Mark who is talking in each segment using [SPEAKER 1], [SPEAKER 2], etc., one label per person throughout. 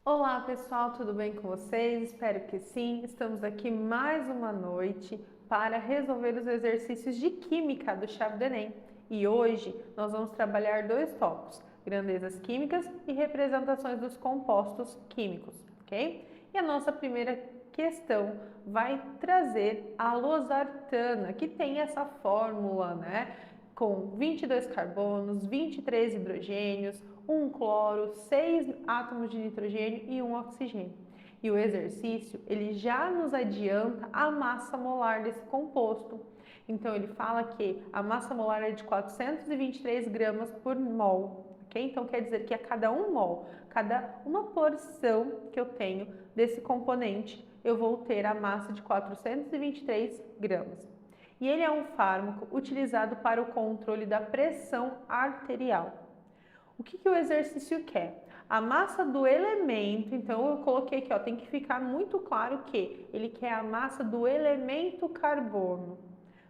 [SPEAKER 1] Olá pessoal, tudo bem com vocês? Espero que sim. Estamos aqui mais uma noite para resolver os exercícios de Química do Chave do Enem. E hoje nós vamos trabalhar dois tópicos: grandezas químicas e representações dos compostos químicos, ok? E a nossa primeira questão vai trazer a losartana, que tem essa fórmula, né? Com 22 carbonos, 23 hidrogênios, um cloro, 6 átomos de nitrogênio e um oxigênio. E o exercício, ele já nos adianta a massa molar desse composto. Então, ele fala que a massa molar é de 423 gramas por mol, ok? Então, quer dizer que a cada 1 mol, cada uma porção que eu tenho desse componente, eu vou ter a massa de 423 gramas. E ele é um fármaco utilizado para o controle da pressão arterial. O que o exercício quer? A massa do elemento, então eu coloquei aqui, ó, tem que ficar muito claro que ele quer a massa do elemento carbono,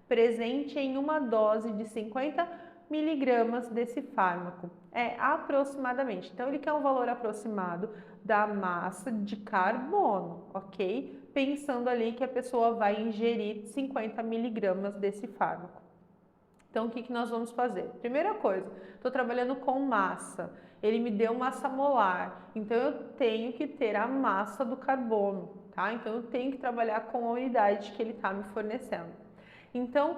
[SPEAKER 1] presente em uma dose de 50 miligramas desse fármaco. É aproximadamente, então ele quer um valor aproximado da massa de carbono, ok? Pensando ali que a pessoa vai ingerir 50 miligramas desse fármaco. Então, o que nós vamos fazer? Primeira coisa, estou trabalhando com massa. Ele me deu massa molar, então eu tenho que ter a massa do carbono, tá? Então, eu tenho que trabalhar com a unidade que ele está me fornecendo. Então,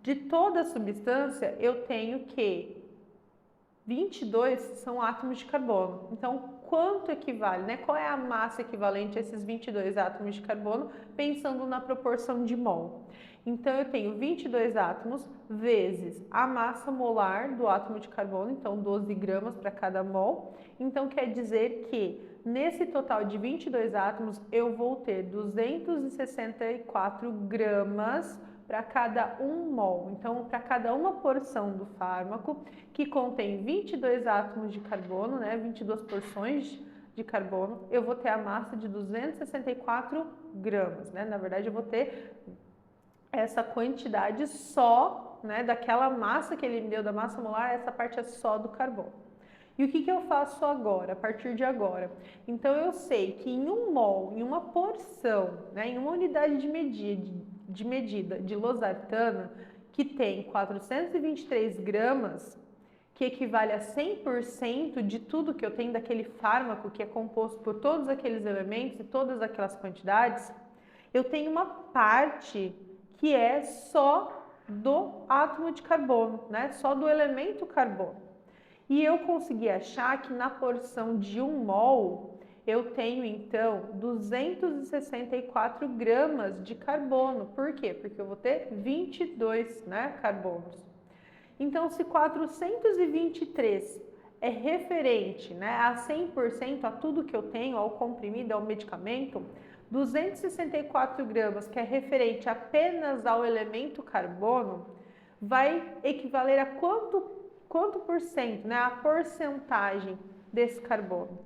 [SPEAKER 1] de toda a substância, eu tenho que 22 são átomos de carbono. Então, quanto equivale, né? Qual é a massa equivalente a esses 22 átomos de carbono, pensando na proporção de mol? Então, eu tenho 22 átomos vezes a massa molar do átomo de carbono, então 12 gramas para cada mol. Então, quer dizer que nesse total de 22 átomos, eu vou ter 264 gramas para cada 1 mol. Então, para cada uma porção do fármaco, que contém 22 átomos de carbono, né, 22 porções de carbono, eu vou ter a massa de 264 gramas, né? Na verdade, eu vou ter essa quantidade só, né, daquela massa que ele me deu da massa molar, essa parte é só do carbono. E o que eu faço agora, a partir de agora? Então, eu sei que em 1 mol, em uma porção, né, em uma unidade de medida de losartana, que tem 423 gramas, que equivale a 100% de tudo que eu tenho daquele fármaco que é composto por todos aqueles elementos e todas aquelas quantidades, eu tenho uma parte que é só do átomo de carbono, né? Só do elemento carbono. E eu consegui achar que na porção de 1 mol, eu tenho então 264 gramas de carbono. Por quê? Porque eu vou ter 22, né, carbonos. Então, se 423 é referente, né, a 100% a tudo que eu tenho, ao comprimido, ao medicamento, 264 gramas, que é referente apenas ao elemento carbono, vai equivaler a quanto por cento, né, a porcentagem desse carbono.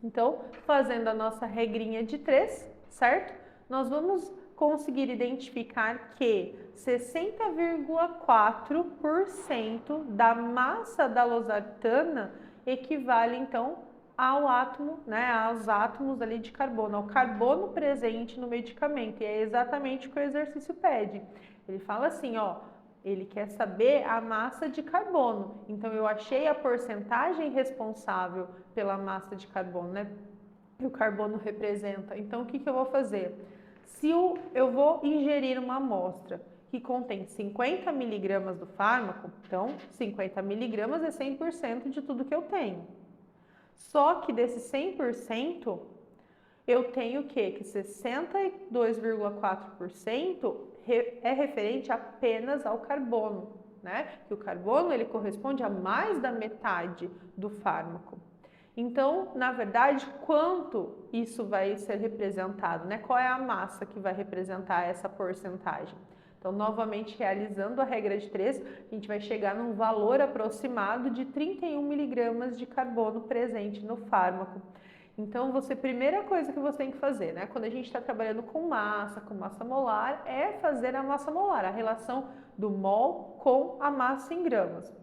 [SPEAKER 1] Então, fazendo a nossa regrinha de 3, certo? Nós vamos conseguir identificar que 60,4% da massa da losartana equivale, então, ao átomo, né, aos átomos ali de carbono, ao carbono presente no medicamento. E é exatamente o que o exercício pede. Ele fala assim, ó, ele quer saber a massa de carbono. Então, eu achei a porcentagem responsável pela massa de carbono, né? Que o carbono representa. Então, o que eu vou fazer? Se eu vou ingerir uma amostra que contém 50 miligramas do fármaco, então 50 miligramas é 100% de tudo que eu tenho. Só que desses 100%, eu tenho o quê? Que 62,4% é referente apenas ao carbono, né? Que o carbono, ele corresponde a mais da metade do fármaco. Então, na verdade, quanto isso vai ser representado, né? Qual é a massa que vai representar essa porcentagem? Então, novamente, realizando a regra de 3, a gente vai chegar num valor aproximado de 31 miligramas de carbono presente no fármaco. Então, primeira coisa que você tem que fazer, né? Quando a gente está trabalhando com massa molar, é fazer a massa molar, a relação do mol com a massa em gramas.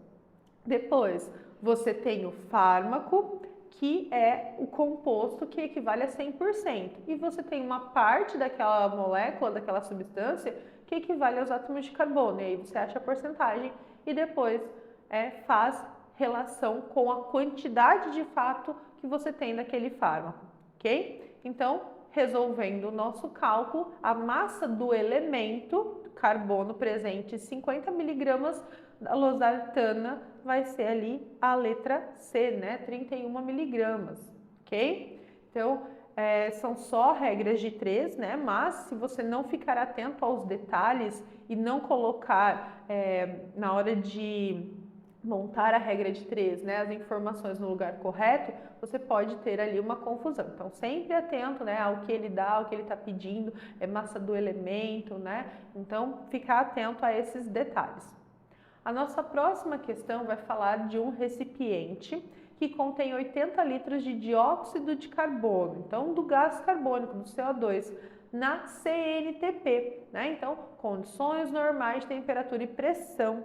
[SPEAKER 1] Depois, você tem o fármaco, que é o composto que equivale a 100%. E você tem uma parte daquela molécula, daquela substância, que equivale aos átomos de carbono. E aí você acha a porcentagem e depois faz relação com a quantidade de fato que você tem daquele fármaco, ok? Então, resolvendo o nosso cálculo, a massa do elemento carbono presente 50 miligramas da losartana vai ser ali a letra C, né? 31 miligramas, ok? Então, são só regras de 3, né? Mas se você não ficar atento aos detalhes e não colocar na hora de montar a regra de 3, né, as informações no lugar correto, você pode ter ali uma confusão. Então, sempre atento, né, ao que ele dá, ao que ele está pedindo, massa do elemento, né? Então, ficar atento a esses detalhes. A nossa próxima questão vai falar de um recipiente que contém 80 litros de dióxido de carbono, então do gás carbônico, do CO2, na CNTP, né? Então, condições normais de temperatura e pressão,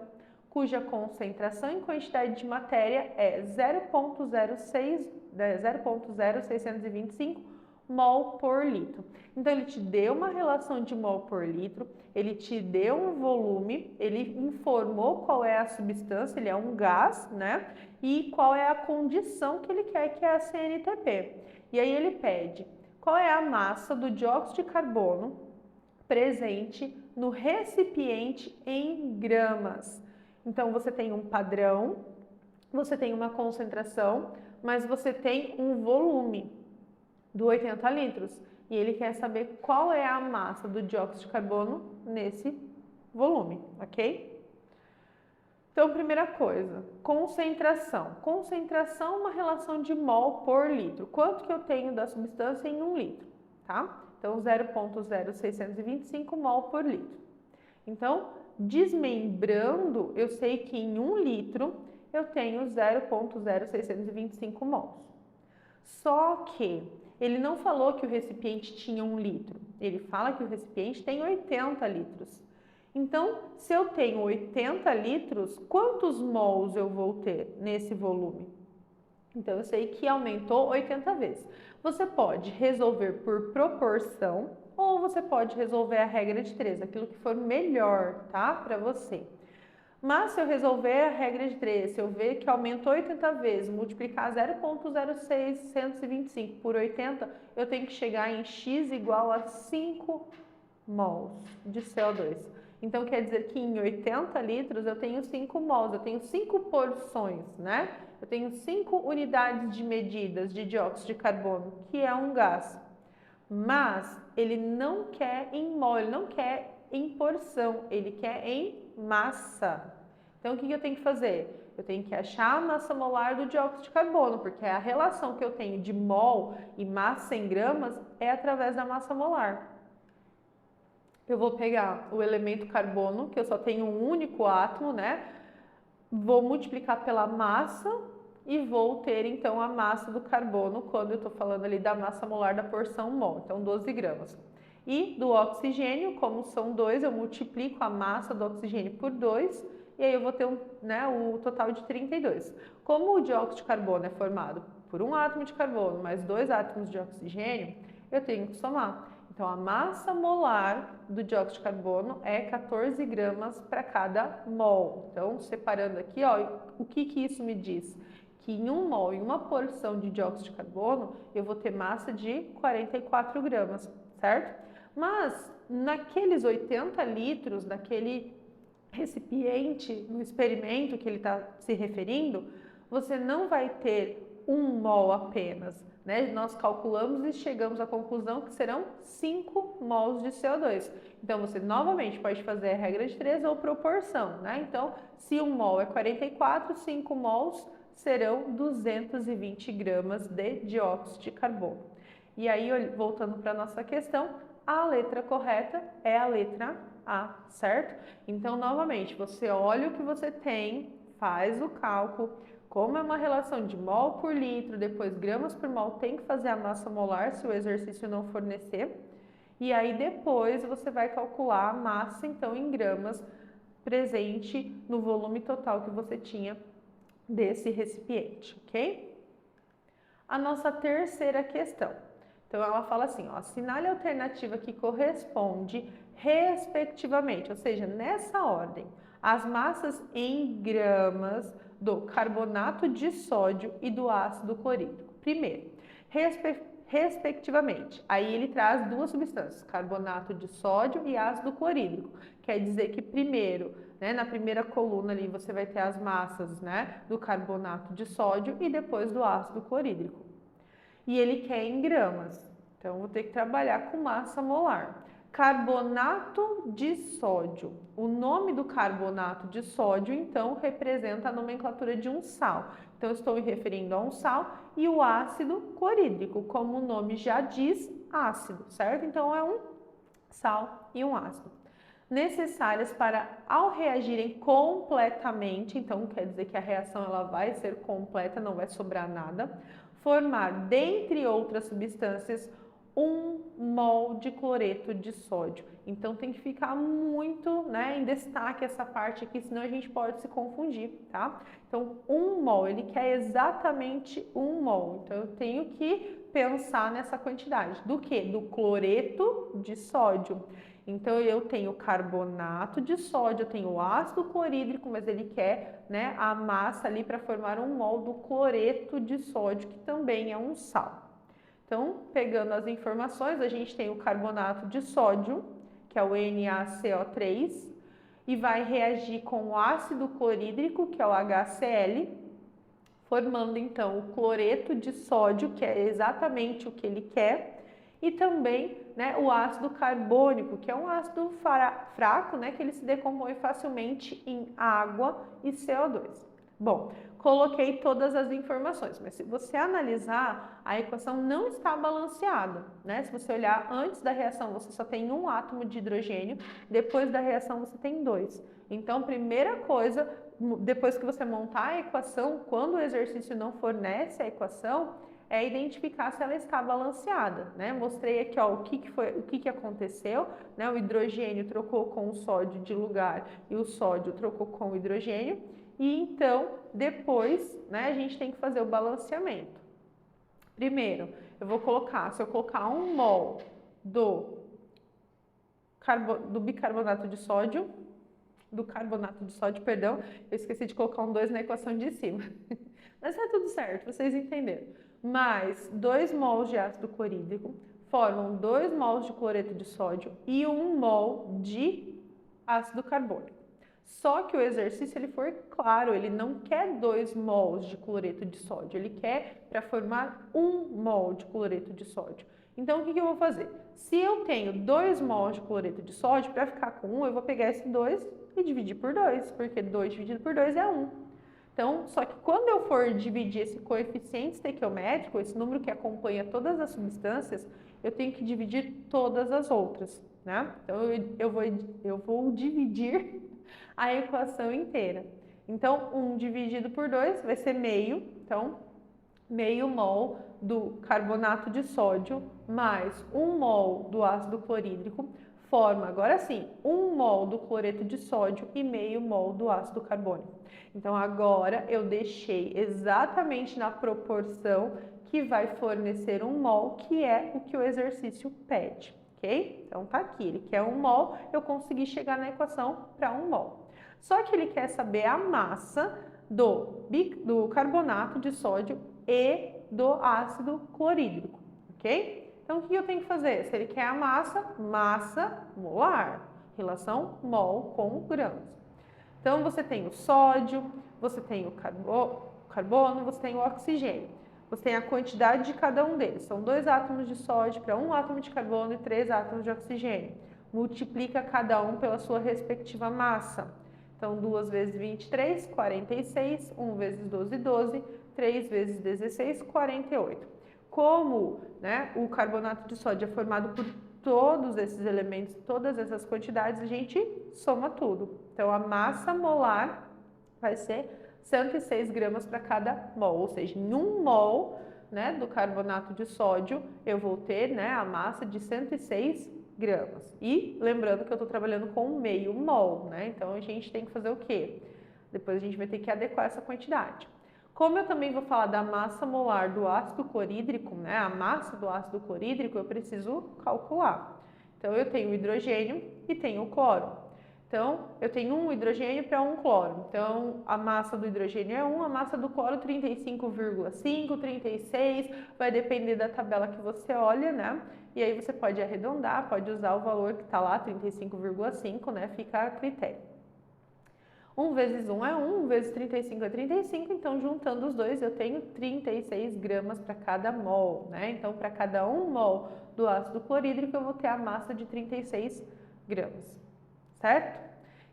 [SPEAKER 1] cuja concentração em quantidade de matéria é 0,0625 mol por litro. Então, ele te deu uma relação de mol por litro, ele te deu um volume, ele informou qual é a substância, ele é um gás, né? E qual é a condição que ele quer, que é a CNTP. E aí ele pede qual é a massa do dióxido de carbono presente no recipiente em gramas. Então, você tem um padrão, você tem uma concentração, mas você tem um volume do 80 litros. E ele quer saber qual é a massa do dióxido de carbono nesse volume, ok? Então, primeira coisa, concentração. Concentração é uma relação de mol por litro. Quanto que eu tenho da substância em 1 litro, tá? Então, 0,0625 mol por litro. Então, desmembrando, eu sei que em 1 litro eu tenho 0,0625 mols. Só que ele não falou que o recipiente tinha 1 litro, ele fala que o recipiente tem 80 litros. Então, se eu tenho 80 litros, quantos mols eu vou ter nesse volume? Então, eu sei que aumentou 80 vezes. Você pode resolver por proporção ou você pode resolver a regra de 3, aquilo que for melhor, tá? Para você. Mas se eu resolver a regra de 3, se eu ver que aumentou 80 vezes, multiplicar 0,0625 por 80, eu tenho que chegar em X igual a 5 mols de CO2. Então, quer dizer que em 80 litros eu tenho 5 mols, eu tenho 5 porções, né? Eu tenho 5 unidades de medidas de dióxido de carbono, que é um gás. Mas ele não quer em mol, ele não quer em porção, ele quer em massa. Então, o que eu tenho que fazer? Eu tenho que achar a massa molar do dióxido de carbono, porque a relação que eu tenho de mol e massa em gramas é através da massa molar. Eu vou pegar o elemento carbono, que eu só tenho um único átomo, né? Vou multiplicar pela massa e vou ter, então, a massa do carbono, quando eu estou falando ali da massa molar da porção mol, então 12 gramas. E do oxigênio, como são 2, eu multiplico a massa do oxigênio por 2, e aí eu vou ter o total de 32. Como o dióxido de carbono é formado por um átomo de carbono mais 2 átomos de oxigênio, eu tenho que somar. Então, a massa molar do dióxido de carbono é 14 gramas para cada mol. Então, separando aqui, ó, o que isso me diz? Que em 1 mol, em uma porção de dióxido de carbono, eu vou ter massa de 44 gramas, certo? Mas, naqueles 80 litros, naquele recipiente, no experimento que ele está se referindo, você não vai ter 1 mol apenas, né? Nós calculamos e chegamos à conclusão que serão 5 mols de CO2. Então, você novamente pode fazer a regra de 3 ou proporção, né? Então, se 1 mol é 44, 5 mols serão 220 gramas de dióxido de carbono. E aí, voltando para a nossa questão, a letra correta é a letra A, certo? Então, novamente, você olha o que você tem, faz o cálculo. Como é uma relação de mol por litro, depois gramas por mol, tem que fazer a massa molar se o exercício não fornecer. E aí depois você vai calcular a massa, então, em gramas presente no volume total que você tinha desse recipiente, ok? a nossa terceira questão. Então, ela fala assim, ó, assinale a alternativa que corresponde respectivamente, ou seja, nessa ordem, as massas em gramas do carbonato de sódio e do ácido clorídrico. Primeiro, respectivamente. Aí ele traz duas substâncias, carbonato de sódio e ácido clorídrico. Quer dizer que primeiro, né, na primeira coluna ali você vai ter as massas, né, do carbonato de sódio e depois do ácido clorídrico. E ele quer em gramas, então vou ter que trabalhar com massa molar. Carbonato de sódio. O nome do carbonato de sódio, então, representa a nomenclatura de um sal. Então, estou me referindo a um sal e o ácido clorídrico, como o nome já diz, ácido, certo? Então, é um sal e um ácido. Necessárias para, ao reagirem completamente, então quer dizer que a reação ela vai ser completa, não vai sobrar nada, formar, dentre outras substâncias, 1 mol de cloreto de sódio. Então tem que ficar muito, né, em destaque essa parte aqui, senão a gente pode se confundir, tá? Então 1 mol, ele quer exatamente 1 mol. Então eu tenho que pensar nessa quantidade. Do que? Do cloreto de sódio. Então eu tenho carbonato de sódio, eu tenho ácido clorídrico, mas ele quer, né, a massa ali para formar 1 mol do cloreto de sódio, que também é um sal. Então, pegando as informações, a gente tem o carbonato de sódio, que é o NaCO3, e vai reagir com o ácido clorídrico, que é o HCl, formando então o cloreto de sódio, que é exatamente o que ele quer, e também, né, o ácido carbônico, que é um ácido fraco, né, que ele se decompõe facilmente em água e CO2. Bom, coloquei todas as informações, mas se você analisar, a equação não está balanceada, né? Se você olhar antes da reação, você só tem um átomo de hidrogênio, depois da reação você tem 2. Então, primeira coisa, depois que você montar a equação, quando o exercício não fornece a equação, é identificar se ela está balanceada, né? Mostrei aqui, ó, o que aconteceu, né? O hidrogênio trocou com o sódio de lugar e o sódio trocou com o hidrogênio. E então, depois, né, a gente tem que fazer o balanceamento. Primeiro, eu vou colocar, se eu colocar 1 mol do bicarbonato de sódio, perdão, eu esqueci de colocar um 2 na equação de cima. Mas tá tudo certo, vocês entenderam. Mais 2 mols de ácido clorídrico formam 2 mols de cloreto de sódio e 1 mol de ácido carbônico. Só que o exercício ele foi claro, ele não quer 2 mols de cloreto de sódio, ele quer para formar 1 mol de cloreto de sódio. Então, o que eu vou fazer? Se eu tenho 2 mols de cloreto de sódio, para ficar com 1, eu vou pegar esse 2 e dividir por 2, porque 2 dividido por 2 é 1. Então, só que quando eu for dividir esse coeficiente estequiométrico, esse número que acompanha todas as substâncias, eu tenho que dividir todas as outras, né? Então, eu vou dividir a equação inteira. Então, 1 dividido por 2 vai ser meio. Então, meio mol do carbonato de sódio mais 1 mol do ácido clorídrico forma, agora sim, 1 mol do cloreto de sódio e meio mol do ácido carbônico. Então, agora eu deixei exatamente na proporção que vai fornecer 1 mol, que é o que o exercício pede, ok? Então, tá aqui, ele quer 1 mol, eu consegui chegar na equação para 1 mol. Só que ele quer saber a massa do carbonato de sódio e do ácido clorídrico, ok? Então, o que eu tenho que fazer? Se ele quer a massa molar, relação mol com gramas. Então, você tem o sódio, você tem o carbono, você tem o oxigênio. Você tem a quantidade de cada um deles. São 2 átomos de sódio para 1 átomo de carbono e 3 átomos de oxigênio. Multiplica cada um pela sua respectiva massa. Então, 2 vezes 23, 46, 1 vezes 12, 12, 3 vezes 16, 48. Como, né, o carbonato de sódio é formado por todos esses elementos, todas essas quantidades, a gente soma tudo. Então, a massa molar vai ser 106 gramas para cada mol, ou seja, em 1 mol, né, do carbonato de sódio, eu vou ter, né, a massa de 106 gramas. E lembrando que eu estou trabalhando com meio mol, né? Então, a gente tem que fazer o quê? Depois a gente vai ter que adequar essa quantidade. Como eu também vou falar da massa molar do ácido clorídrico, né, a massa do ácido clorídrico, eu preciso calcular. Então, eu tenho o hidrogênio e tenho o cloro. Então, eu tenho um hidrogênio para um cloro. Então, a massa do hidrogênio é 1, a massa do cloro 35,5, 36, vai depender da tabela que você olha, né? E aí você pode arredondar, pode usar o valor que está lá, 35,5, né? Fica a critério. 1 vezes 1 é 1, 1 vezes 35 é 35, então juntando os dois eu tenho 36 gramas para cada mol, né? Então, para cada 1 mol do ácido clorídrico, eu vou ter a massa de 36 gramas, certo?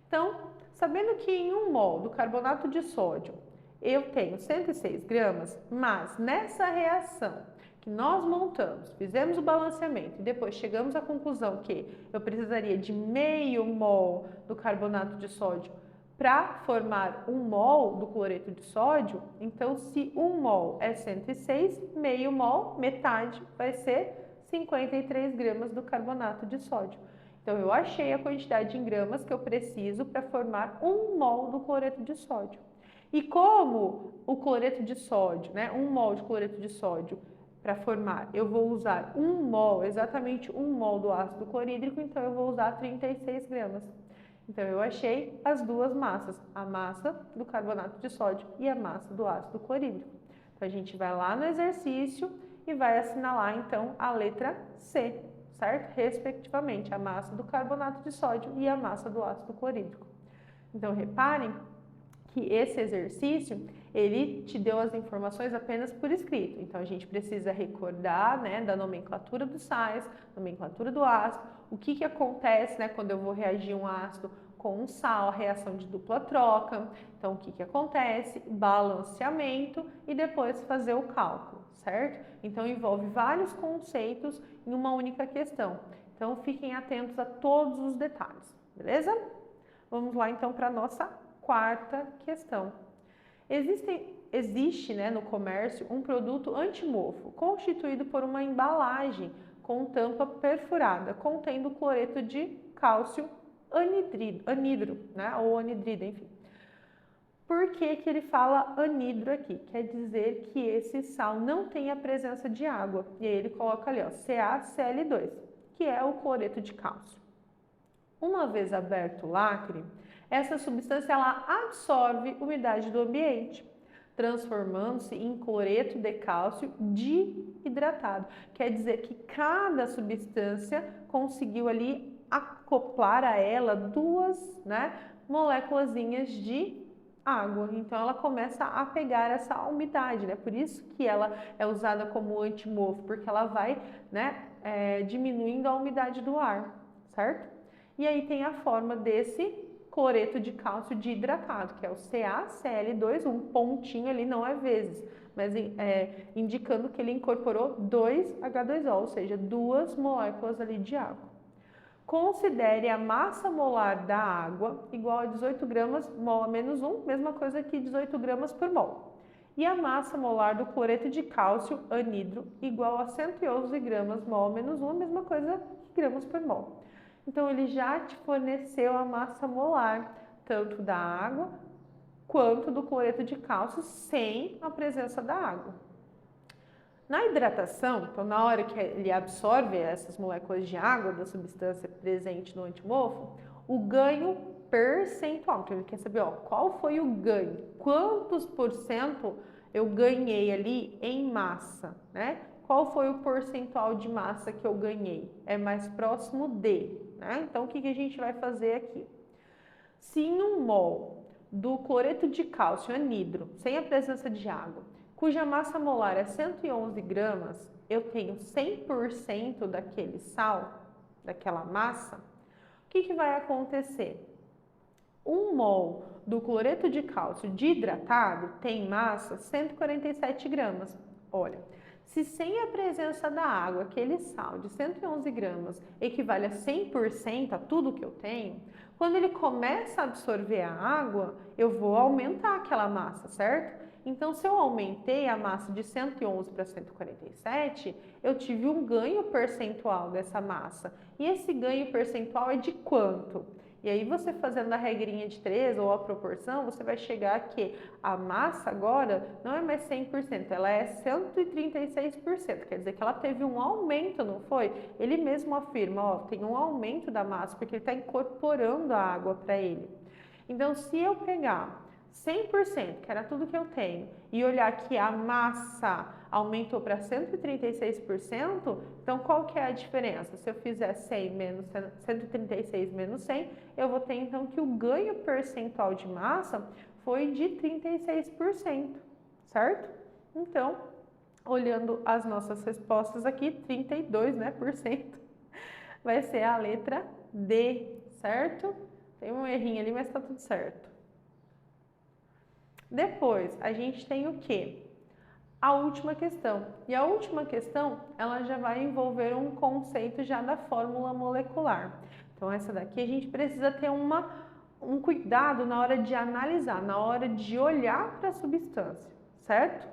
[SPEAKER 1] Então, sabendo que em 1 mol do carbonato de sódio eu tenho 106 gramas, mas nessa reação que nós montamos, fizemos o balanceamento e depois chegamos à conclusão que eu precisaria de meio mol do carbonato de sódio para formar 1 mol do cloreto de sódio, então se 1 mol é 106, meio mol, metade, vai ser 53 gramas do carbonato de sódio. Então, eu achei a quantidade em gramas que eu preciso para formar 1 mol do cloreto de sódio. E como o cloreto de sódio, né, 1 mol de cloreto de sódio para formar, eu vou usar 1 mol, exatamente 1 mol do ácido clorídrico, então eu vou usar 36 gramas. Então, eu achei as duas massas, a massa do carbonato de sódio e a massa do ácido clorídrico. Então, a gente vai lá no exercício e vai assinalar, então, a letra C, certo? Respectivamente, a massa do carbonato de sódio e a massa do ácido clorídrico. Então, reparem que esse exercício, ele te deu as informações apenas por escrito. Então, a gente precisa recordar, né, da nomenclatura dos sais, nomenclatura do ácido, o que acontece, né, quando eu vou reagir um ácido com um sal, a reação de dupla troca. Então, o que acontece? Balanceamento e depois fazer o cálculo, certo? Então, envolve vários conceitos em uma única questão. Então, fiquem atentos a todos os detalhes, beleza? Vamos lá, então, para a nossa quarta questão. Existe, né, no comércio um produto antimofo, constituído por uma embalagem com tampa perfurada, contendo cloreto de cálcio anidro, né, ou anidrido, enfim. Por que ele fala anidro aqui? Quer dizer que esse sal não tem a presença de água. E aí ele coloca ali, ó, CaCl2, que é o cloreto de cálcio. Uma vez aberto o lacre, essa substância ela absorve umidade do ambiente, transformando-se em cloreto de cálcio diidratado. Quer dizer que cada substância conseguiu ali acoplar a ela duas, né, moléculazinhas de água. Então, ela começa a pegar essa umidade, né? Por isso que ela é usada como antimofo, porque ela vai, né, diminuindo a umidade do ar, certo? E aí tem a forma desse cloreto de cálcio diidratado, que é o CaCl2, um pontinho ali não é vezes, mas indicando que ele incorporou 2H2O, ou seja, duas moléculas ali de água. Considere a massa molar da água igual a 18 gramas mol a menos 1, mesma coisa que 18 gramas por mol. E a massa molar do cloreto de cálcio anidro igual a 111 gramas mol a menos 1, mesma coisa que gramas por mol. Então, ele já te forneceu a massa molar, tanto da água quanto do cloreto de cálcio, sem a presença da água. Na hidratação, então na hora que ele absorve essas moléculas de água da substância presente no antimofo, o ganho percentual, então ele quer saber, ó, qual foi o ganho, quantos por cento eu ganhei ali em massa, né? Qual foi o percentual de massa que eu ganhei? É mais próximo de, né? Então, o que a gente vai fazer aqui? Se em 1 mol do cloreto de cálcio anidro, sem a presença de água, cuja massa molar é 111 gramas, eu tenho 100% daquele sal, daquela massa, o que vai acontecer? 1 mol do cloreto de cálcio diidratado tem massa 147 gramas. Olha, se sem a presença da água, aquele sal de 111 gramas equivale a 100% a tudo que eu tenho, quando ele começa a absorver a água, eu vou aumentar aquela massa, certo? Então, se eu aumentei a massa de 111 para 147, eu tive um ganho percentual dessa massa. E esse ganho percentual é de quanto? E aí você fazendo a regrinha de 3 ou a proporção, você vai chegar que a massa agora não é mais 100%, ela é 136%. Quer dizer que ela teve um aumento, não foi? Ele mesmo afirma, ó, tem um aumento da massa, porque ele está incorporando a água para ele. Então, se eu pegar 100%, que era tudo que eu tenho, e olhar que a massa aumentou para 136%, então qual que é a diferença? Se eu fizer 100 menos 136 menos 100, eu vou ter então que o ganho percentual de massa foi de 36%, certo? Então, olhando as nossas respostas aqui, 32%, né, vai ser a letra D, certo? Tem um errinho ali, mas tá tudo certo. Depois, a gente tem o quê? A última questão. E a última questão, ela já vai envolver um conceito já da fórmula molecular. Então, essa daqui a gente precisa ter um cuidado na hora de analisar, na hora de olhar para a substância, certo?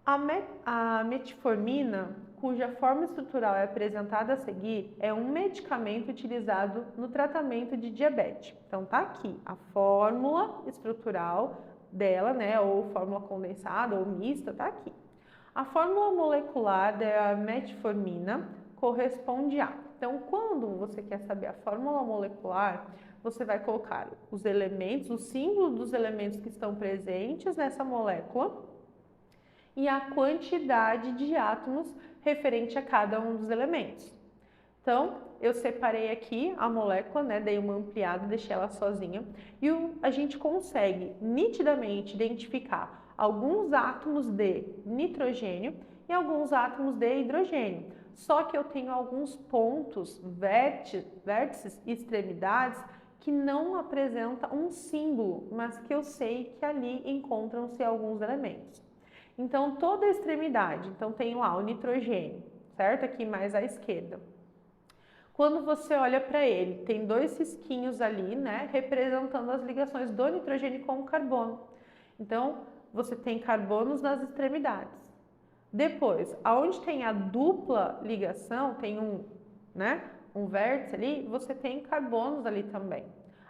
[SPEAKER 1] A metformina, cuja forma estrutural é apresentada a seguir, é um medicamento utilizado no tratamento de diabetes. Então, tá aqui a fórmula estrutural dela, né, ou fórmula condensada ou mista, tá aqui. A fórmula molecular da metformina corresponde a. Então, quando você quer saber a fórmula molecular, você vai colocar os elementos, o símbolo dos elementos que estão presentes nessa molécula e a quantidade de átomos referente a cada um dos elementos. Então, eu separei aqui a molécula, né, dei uma ampliada, deixei ela sozinha, e a gente consegue nitidamente identificar alguns átomos de nitrogênio e alguns átomos de hidrogênio. Só que eu tenho alguns pontos, vértices e extremidades que não apresentam um símbolo, mas que eu sei que ali encontram-se alguns elementos. Então, toda a extremidade, então tenho lá o nitrogênio, certo? Aqui mais à esquerda. Quando você olha para ele, tem dois risquinhos ali, né, representando as ligações do nitrogênio com o carbono. Então, você tem carbonos nas extremidades. Depois, aonde tem a dupla ligação, tem um vértice ali, você tem carbonos ali também.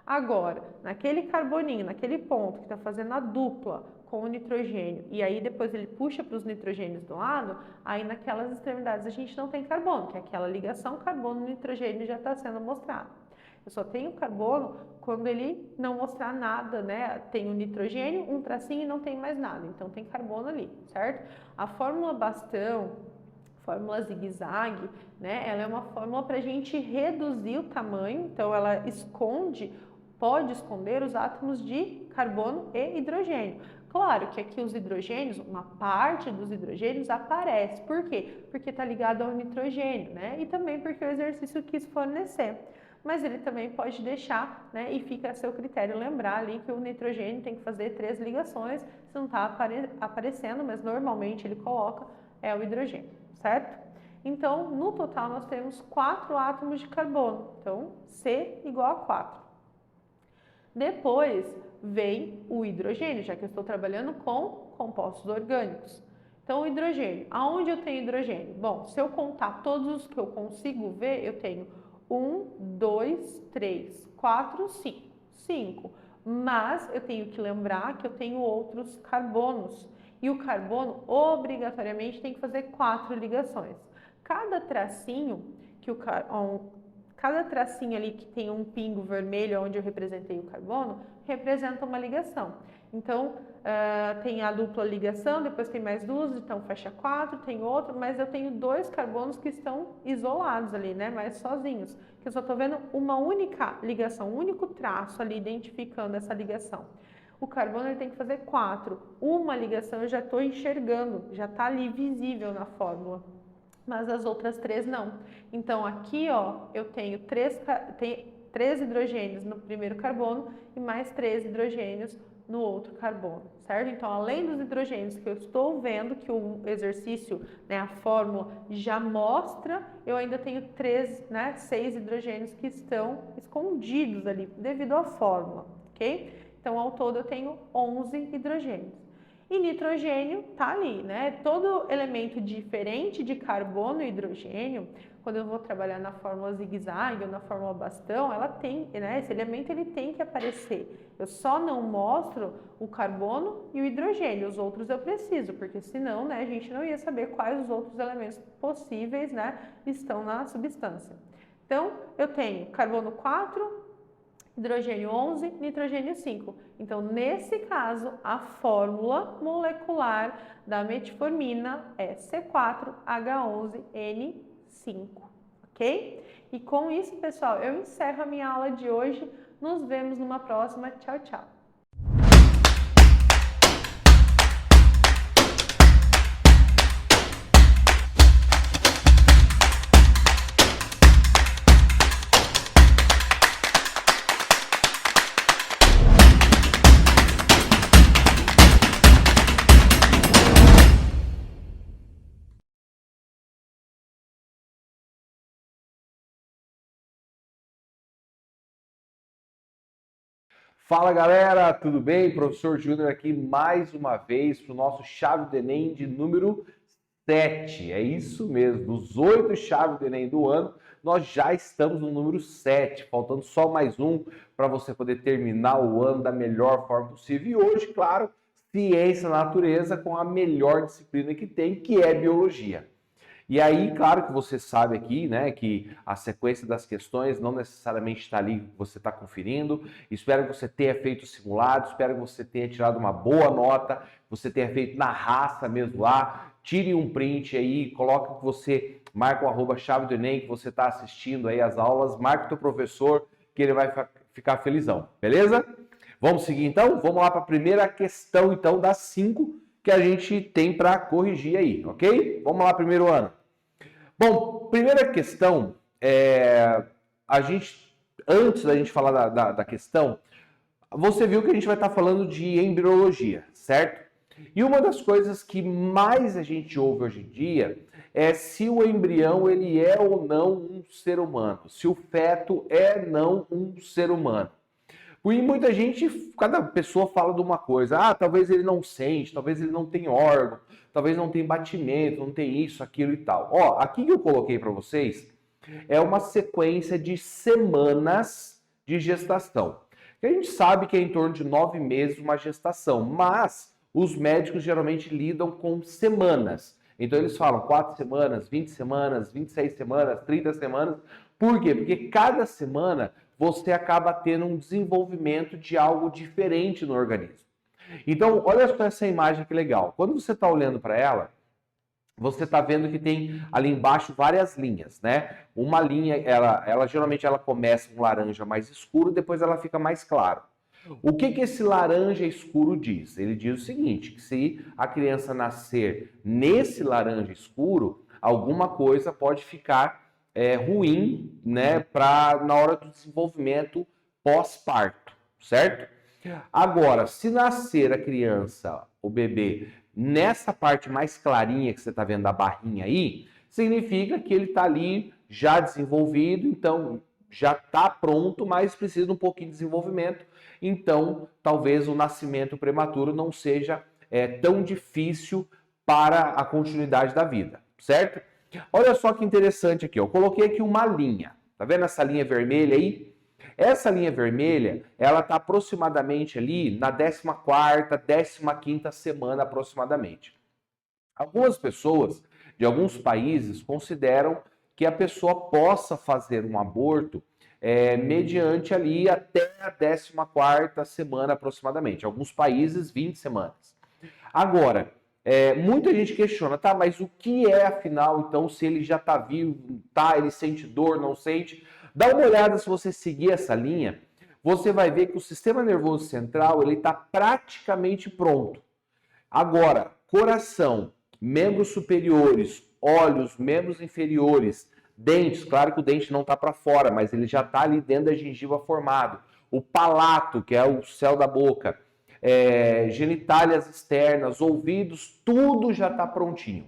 [SPEAKER 1] Agora, naquele carboninho, naquele ponto que está fazendo a dupla com o nitrogênio, e aí depois ele puxa para os nitrogênios do lado, aí naquelas extremidades a gente não tem carbono, que é aquela ligação carbono-nitrogênio já está sendo mostrada. Eu só tenho carbono quando ele não mostrar nada, né? Tem o nitrogênio, um tracinho e não tem mais nada, então tem carbono ali, certo? A fórmula bastão, fórmula zigue-zague, né? Ela é uma fórmula para a gente reduzir o tamanho, então ela pode esconder os átomos de carbono e hidrogênio. Claro que aqui os hidrogênios, uma parte dos hidrogênios aparece. Por quê? Porque está ligado ao nitrogênio, né? E também porque o exercício quis fornecer. Mas ele também pode deixar, né? E fica a seu critério lembrar ali que o nitrogênio tem que fazer 3 ligações. Se não está aparecendo, mas normalmente ele coloca, é o hidrogênio, certo? Então, no total, nós temos 4 átomos de carbono. Então, C igual a 4. Depois vem o hidrogênio, já que eu estou trabalhando com compostos orgânicos. Então, o hidrogênio. Aonde eu tenho hidrogênio? Bom, se eu contar todos os que eu consigo ver, eu tenho 1, 2, 3, 4, 5. 5. Mas eu tenho que lembrar que eu tenho outros carbonos. E o carbono, obrigatoriamente, tem que fazer 4 ligações. Cada tracinho ali que tem um pingo vermelho onde eu representei o carbono, representa uma ligação. Então, tem a dupla ligação, depois tem mais 2, então fecha 4, tem outro, mas eu tenho 2 carbonos que estão isolados ali, né, mais sozinhos, que eu só estou vendo uma única ligação, um único traço ali identificando essa ligação. O carbono ele tem que fazer 4, uma ligação eu já estou enxergando, já está ali visível na fórmula. Mas as outras 3 não. Então, aqui, ó, eu tenho 3 hidrogênios no primeiro carbono e mais 3 hidrogênios no outro carbono, certo? Então, além dos hidrogênios que eu estou vendo, que o exercício, né, a fórmula já mostra, eu ainda tenho 6 hidrogênios que estão escondidos ali, devido à fórmula, ok? Então, ao todo, eu tenho 11 hidrogênios. E nitrogênio tá ali, né? Todo elemento diferente de carbono e hidrogênio, quando eu vou trabalhar na fórmula zigue-zague ou na fórmula bastão, ela tem, né? Esse elemento ele tem que aparecer. Eu só não mostro o carbono e o hidrogênio, os outros eu preciso, porque senão, né, a gente não ia saber quais os outros elementos possíveis, né, estão na substância. Então, eu tenho carbono 4, hidrogênio 11, nitrogênio 5. Então, nesse caso, a fórmula molecular da metformina é C4H11N5, ok? E com isso, pessoal, eu encerro a minha aula de hoje. Nos vemos numa próxima. Tchau, tchau!
[SPEAKER 2] Fala galera, tudo bem? Professor Júnior aqui mais uma vez para o nosso Chave do Enem de número 7. É isso mesmo, dos 8 chaves do Enem do ano, nós já estamos no número 7, faltando só mais um para você poder terminar o ano da melhor forma possível. E hoje, claro, ciência da natureza com a melhor disciplina que tem, que é biologia. E aí, claro que você sabe aqui, né, que a sequência das questões não necessariamente está ali, você está conferindo. Espero que você tenha feito o simulado, espero que você tenha tirado uma boa nota, você tenha feito na raça mesmo lá. Tire um print aí, coloca que você marca o @chave do Enem, que você está assistindo aí as aulas, marca o teu professor, que ele vai ficar felizão, beleza? Vamos seguir então? Vamos lá para a primeira questão então das 5 que a gente tem para corrigir aí, ok? Vamos lá, primeiro ano. Bom, primeira questão, antes da gente falar da questão, você viu que a gente vai estar falando de embriologia, certo? E uma das coisas que mais a gente ouve hoje em dia é se o embrião ele é ou não um ser humano, se o feto é não um ser humano. E muita gente, cada pessoa fala de uma coisa. Talvez ele não sente, talvez ele não tem órgão, talvez não tem batimento, não tem isso, aquilo e tal. Ó, aqui que eu coloquei para vocês é uma sequência de semanas de gestação. A gente sabe que é em torno de 9 meses uma gestação, mas os médicos geralmente lidam com semanas. Então eles falam 4 semanas, 20 semanas, 26 semanas, 30 semanas. Por quê? Porque cada semana você acaba tendo um desenvolvimento de algo diferente no organismo. Então, olha só essa imagem que legal. Quando você está olhando para ela, você está vendo que tem ali embaixo várias linhas, né? Uma linha, ela geralmente ela começa um laranja mais escuro, depois ela fica mais claro. O que esse laranja escuro diz? Ele diz o seguinte, que se a criança nascer nesse laranja escuro, alguma coisa pode ficar ruim, né, na hora do desenvolvimento pós-parto, certo? Agora, se nascer a criança, o bebê, nessa parte mais clarinha que você está vendo da barrinha aí, significa que ele está ali já desenvolvido, então já está pronto, mas precisa de um pouquinho de desenvolvimento. Então, talvez o nascimento prematuro não seja tão difícil para a continuidade da vida, certo? Olha só que interessante aqui, eu coloquei aqui uma linha, tá vendo essa linha vermelha aí? Essa linha vermelha, ela está aproximadamente ali na 14ª, 15ª semana aproximadamente. Algumas pessoas de alguns países consideram que a pessoa possa fazer um aborto mediante ali até a 14ª semana aproximadamente. Alguns países, 20 semanas. Agora, muita gente questiona, tá, mas o que é afinal, então, se ele já está vivo, tá, ele sente dor, não sente? Dá uma olhada, se você seguir essa linha, você vai ver que o sistema nervoso central, ele está praticamente pronto. Agora, coração, membros superiores, olhos, membros inferiores, dentes, claro que o dente não está para fora, mas ele já está ali dentro da gengiva formado. O palato, que é o céu da boca, genitálias externas, ouvidos, tudo já está prontinho.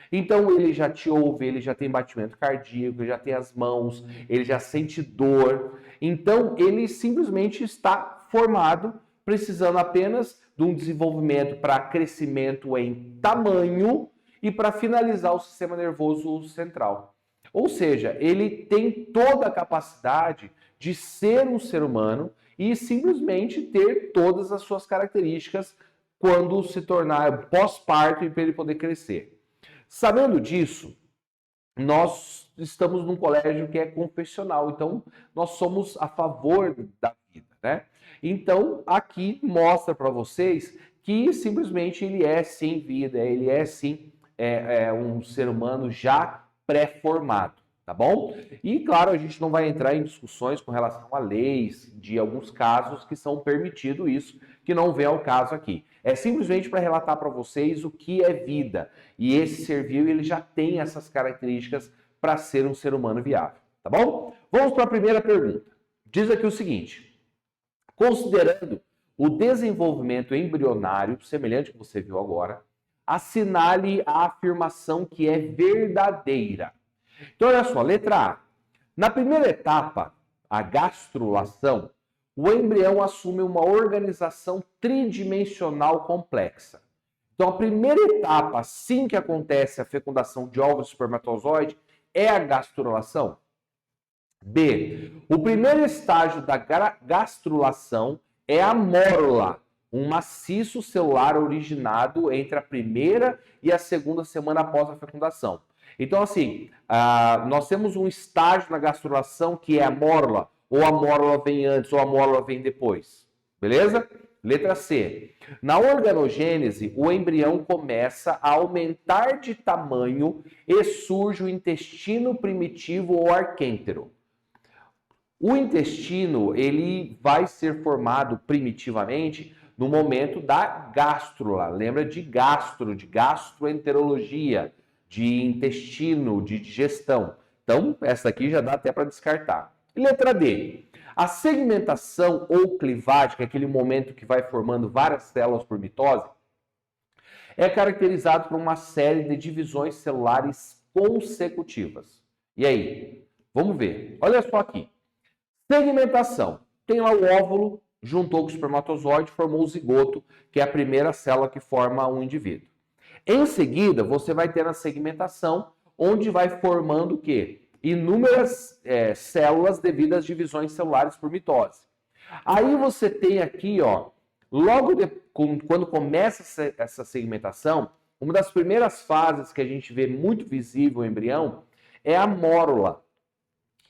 [SPEAKER 2] Então ele já te ouve, ele já tem batimento cardíaco, já tem as mãos, ele já sente dor. Então ele simplesmente está formado precisando apenas de um desenvolvimento para crescimento em tamanho e para finalizar o sistema nervoso central. Ou seja, ele tem toda a capacidade de ser um ser humano e simplesmente ter todas as suas características quando se tornar pós-parto e para ele poder crescer. Sabendo disso, nós estamos num colégio que é confessional, então nós somos a favor da vida, né? Então, aqui mostra para vocês que simplesmente ele é sim vida, ele é sim um ser humano já pré-formado, tá bom? E claro, a gente não vai entrar em discussões com relação a leis de alguns casos que são permitido isso, que não vem ao caso aqui. É simplesmente para relatar para vocês o que é vida. E esse ser vivo, ele já tem essas características para ser um ser humano viável, tá bom? Vamos para a primeira pergunta. Diz aqui o seguinte: considerando o desenvolvimento embrionário, semelhante ao que você viu agora, assinale a afirmação que é verdadeira. Então, olha só, letra A. Na primeira etapa, a gastrulação, o embrião assume uma organização tridimensional complexa. Então, a primeira etapa, assim que acontece a fecundação de óvulo e espermatozoide, é a gastrulação. B. O primeiro estágio da gastrulação é a mórula, um maciço celular originado entre a primeira e a segunda semana após a fecundação. Então, assim, nós temos um estágio na gastrulação que é a mórula, ou a mórula vem antes, ou a mórula vem depois. Beleza? Letra C. Na organogênese, o embrião começa a aumentar de tamanho e surge o intestino primitivo ou arquêntero. O intestino, ele vai ser formado primitivamente no momento da gástrula. Lembra de gastroenterologia, de intestino, de digestão. Então, essa aqui já dá até para descartar. E letra D. A segmentação ou clivagem, que é aquele momento que vai formando várias células por mitose, é caracterizado por uma série de divisões celulares consecutivas. E aí? Vamos ver. Olha só aqui. Segmentação. Tem lá o óvulo, juntou com o espermatozoide, formou o zigoto, que é a primeira célula que forma um indivíduo. Em seguida, você vai ter a segmentação, onde vai formando o quê? Inúmeras células devido às divisões celulares por mitose. Aí você tem aqui, ó, quando começa essa segmentação, uma das primeiras fases que a gente vê muito visível no embrião é a mórula,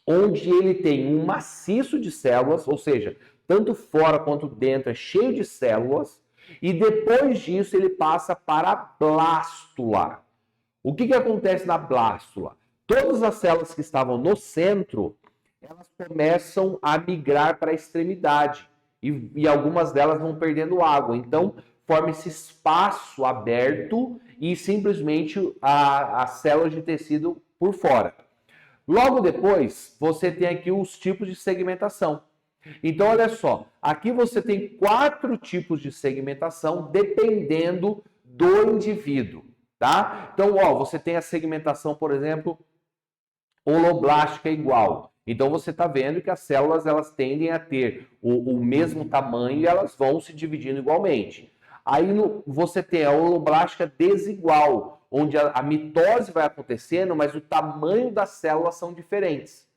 [SPEAKER 2] onde ele tem um maciço de células, ou seja, tanto fora quanto dentro é cheio de células, e depois disso ele passa para a blástula. O que acontece na blástula? Todas as células que estavam no centro, elas começam a migrar para a extremidade, e algumas delas vão perdendo água. Então, forma esse espaço aberto e simplesmente as células de tecido por fora. Logo depois, você tem aqui os tipos de segmentação. Então, olha só, aqui você tem 4 tipos de segmentação dependendo do indivíduo, tá? Então, ó, você tem a segmentação, por exemplo, holoblástica igual. Então, você está vendo que as células elas tendem a ter o mesmo tamanho e elas vão se dividindo igualmente. Aí você tem a holoblástica desigual, onde a mitose vai acontecendo, mas o tamanho das células são diferentes.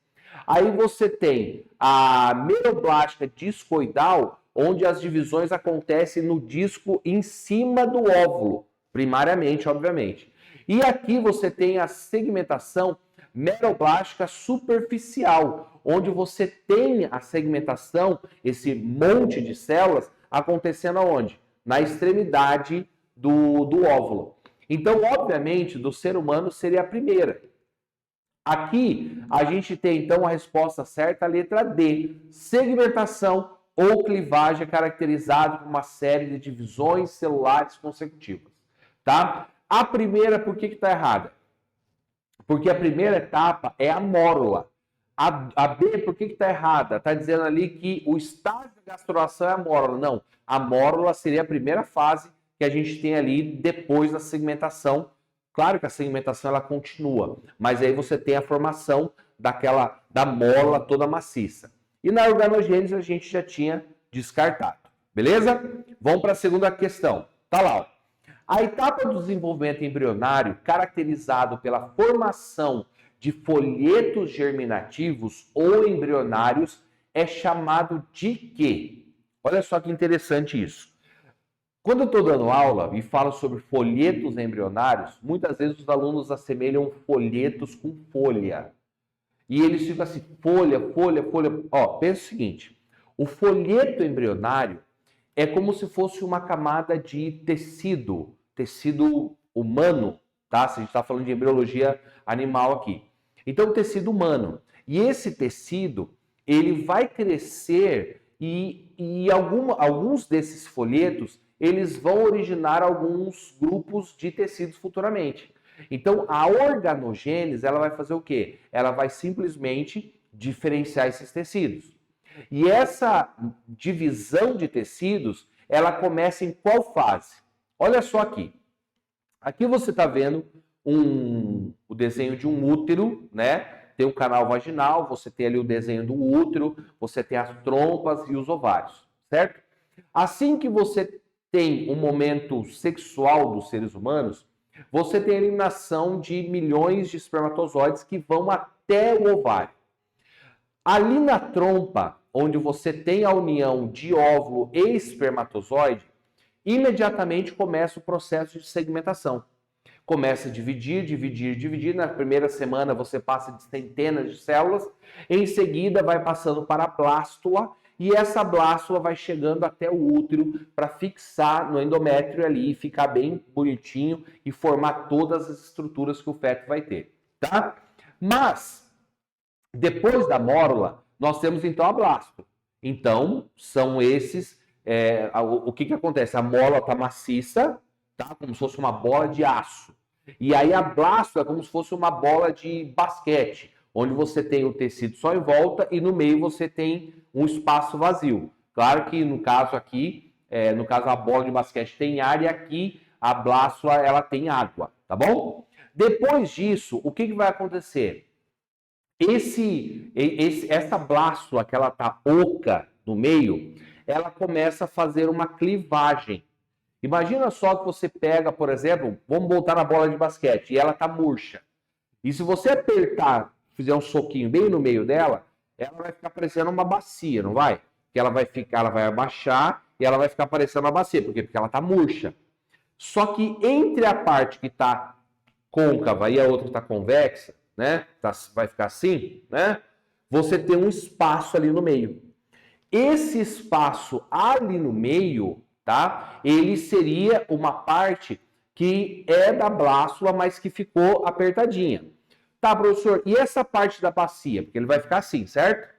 [SPEAKER 2] Aí você tem a meroblástica discoidal, onde as divisões acontecem no disco em cima do óvulo, primariamente, obviamente. E aqui você tem a segmentação meroblástica superficial, onde você tem a segmentação, esse monte de células, acontecendo aonde? Na extremidade do óvulo. Então, obviamente, do ser humano seria a primeira. Aqui, a gente tem, então, a resposta certa, a letra D. Segmentação ou clivagem caracterizada por uma série de divisões celulares consecutivas. Tá? A primeira, por que está errada? Porque a primeira etapa é a mórula. A B, por que está errada? Está dizendo ali que o estágio da gastrulação é a mórula. Não, a mórula seria a primeira fase que a gente tem ali depois da segmentação. Claro que a segmentação ela continua, mas aí você tem a formação da mórula toda maciça. E na organogênese a gente já tinha descartado. Beleza? Vamos para a segunda questão. Tá lá, ó. A etapa do desenvolvimento embrionário, caracterizado pela formação de folhetos germinativos ou embrionários, é chamado de quê? Olha só que interessante isso. Quando eu estou dando aula e falo sobre folhetos embrionários, muitas vezes os alunos assemelham folhetos com folha. E eles ficam assim, folha, folha, folha. Ó, pensa o seguinte, o folheto embrionário é como se fosse uma camada de tecido humano, tá? Se a gente está falando de embriologia animal aqui. Então, tecido humano. E esse tecido, ele vai crescer e alguns desses folhetos, eles vão originar alguns grupos de tecidos futuramente. Então, a organogênese, ela vai fazer o quê? Ela vai simplesmente diferenciar esses tecidos. E essa divisão de tecidos, ela começa em qual fase? Olha só aqui. Aqui você está vendo o desenho de um útero, né? Tem o canal vaginal, você tem ali o desenho do útero, você tem as trompas e os ovários, certo? Assim que você tem um momento sexual dos seres humanos, você tem a eliminação de milhões de espermatozoides que vão até o ovário. Ali na trompa, onde você tem a união de óvulo e espermatozoide, imediatamente começa o processo de segmentação. Começa a dividir, dividir, dividir. Na primeira semana você passa de centenas de células, em seguida vai passando para a blástula, e essa blástula vai chegando até o útero para fixar no endométrio ali e ficar bem bonitinho e formar todas as estruturas que o feto vai ter, tá? Mas, depois da mórula, nós temos então a blástula. Então, são esses... o que acontece? A mórula está maciça, tá? Como se fosse uma bola de aço. E aí a blástula é como se fosse uma bola de basquete, onde você tem o tecido só em volta e no meio você tem um espaço vazio. Claro que no caso aqui, a bola de basquete tem ar e aqui a blástula ela tem água, tá bom? Depois disso, o que vai acontecer? Essa blástula que ela tá oca no meio, ela começa a fazer uma clivagem. Imagina só que você pega, por exemplo, vamos voltar na bola de basquete, e ela tá murcha. E se você apertar, fizer um soquinho bem no meio dela, ela vai ficar parecendo uma bacia, não vai? Que ela vai abaixar e ela vai ficar parecendo uma bacia. Por quê? Porque ela tá murcha. Só que entre a parte que tá côncava e a outra que tá convexa, né? Vai ficar assim, né? Você tem um espaço ali no meio. Esse espaço ali no meio, tá? Ele seria uma parte que é da blástula, mas que ficou apertadinha. Tá, professor, e essa parte da bacia? Porque ele vai ficar assim, certo?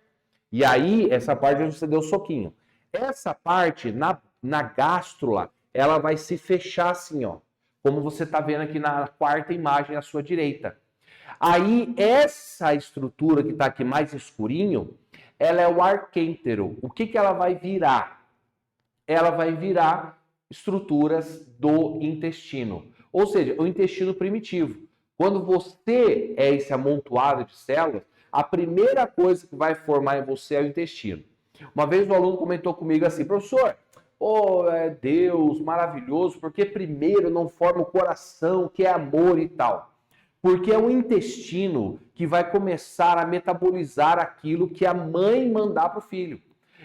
[SPEAKER 2] E aí, essa parte você deu um soquinho. Essa parte, na gástrula, ela vai se fechar assim, ó. Como você está vendo aqui na quarta imagem à sua direita. Aí, essa estrutura que está aqui mais escurinho, ela é o arquêntero. O que ela vai virar? Ela vai virar estruturas do intestino. Ou seja, o intestino primitivo. Quando você é esse amontoado de células, a primeira coisa que vai formar em você é o intestino. Uma vez o aluno comentou comigo assim, professor, Deus, maravilhoso, porque primeiro não forma o coração, que é amor e tal. Porque é o intestino que vai começar a metabolizar aquilo que a mãe mandar para o filho.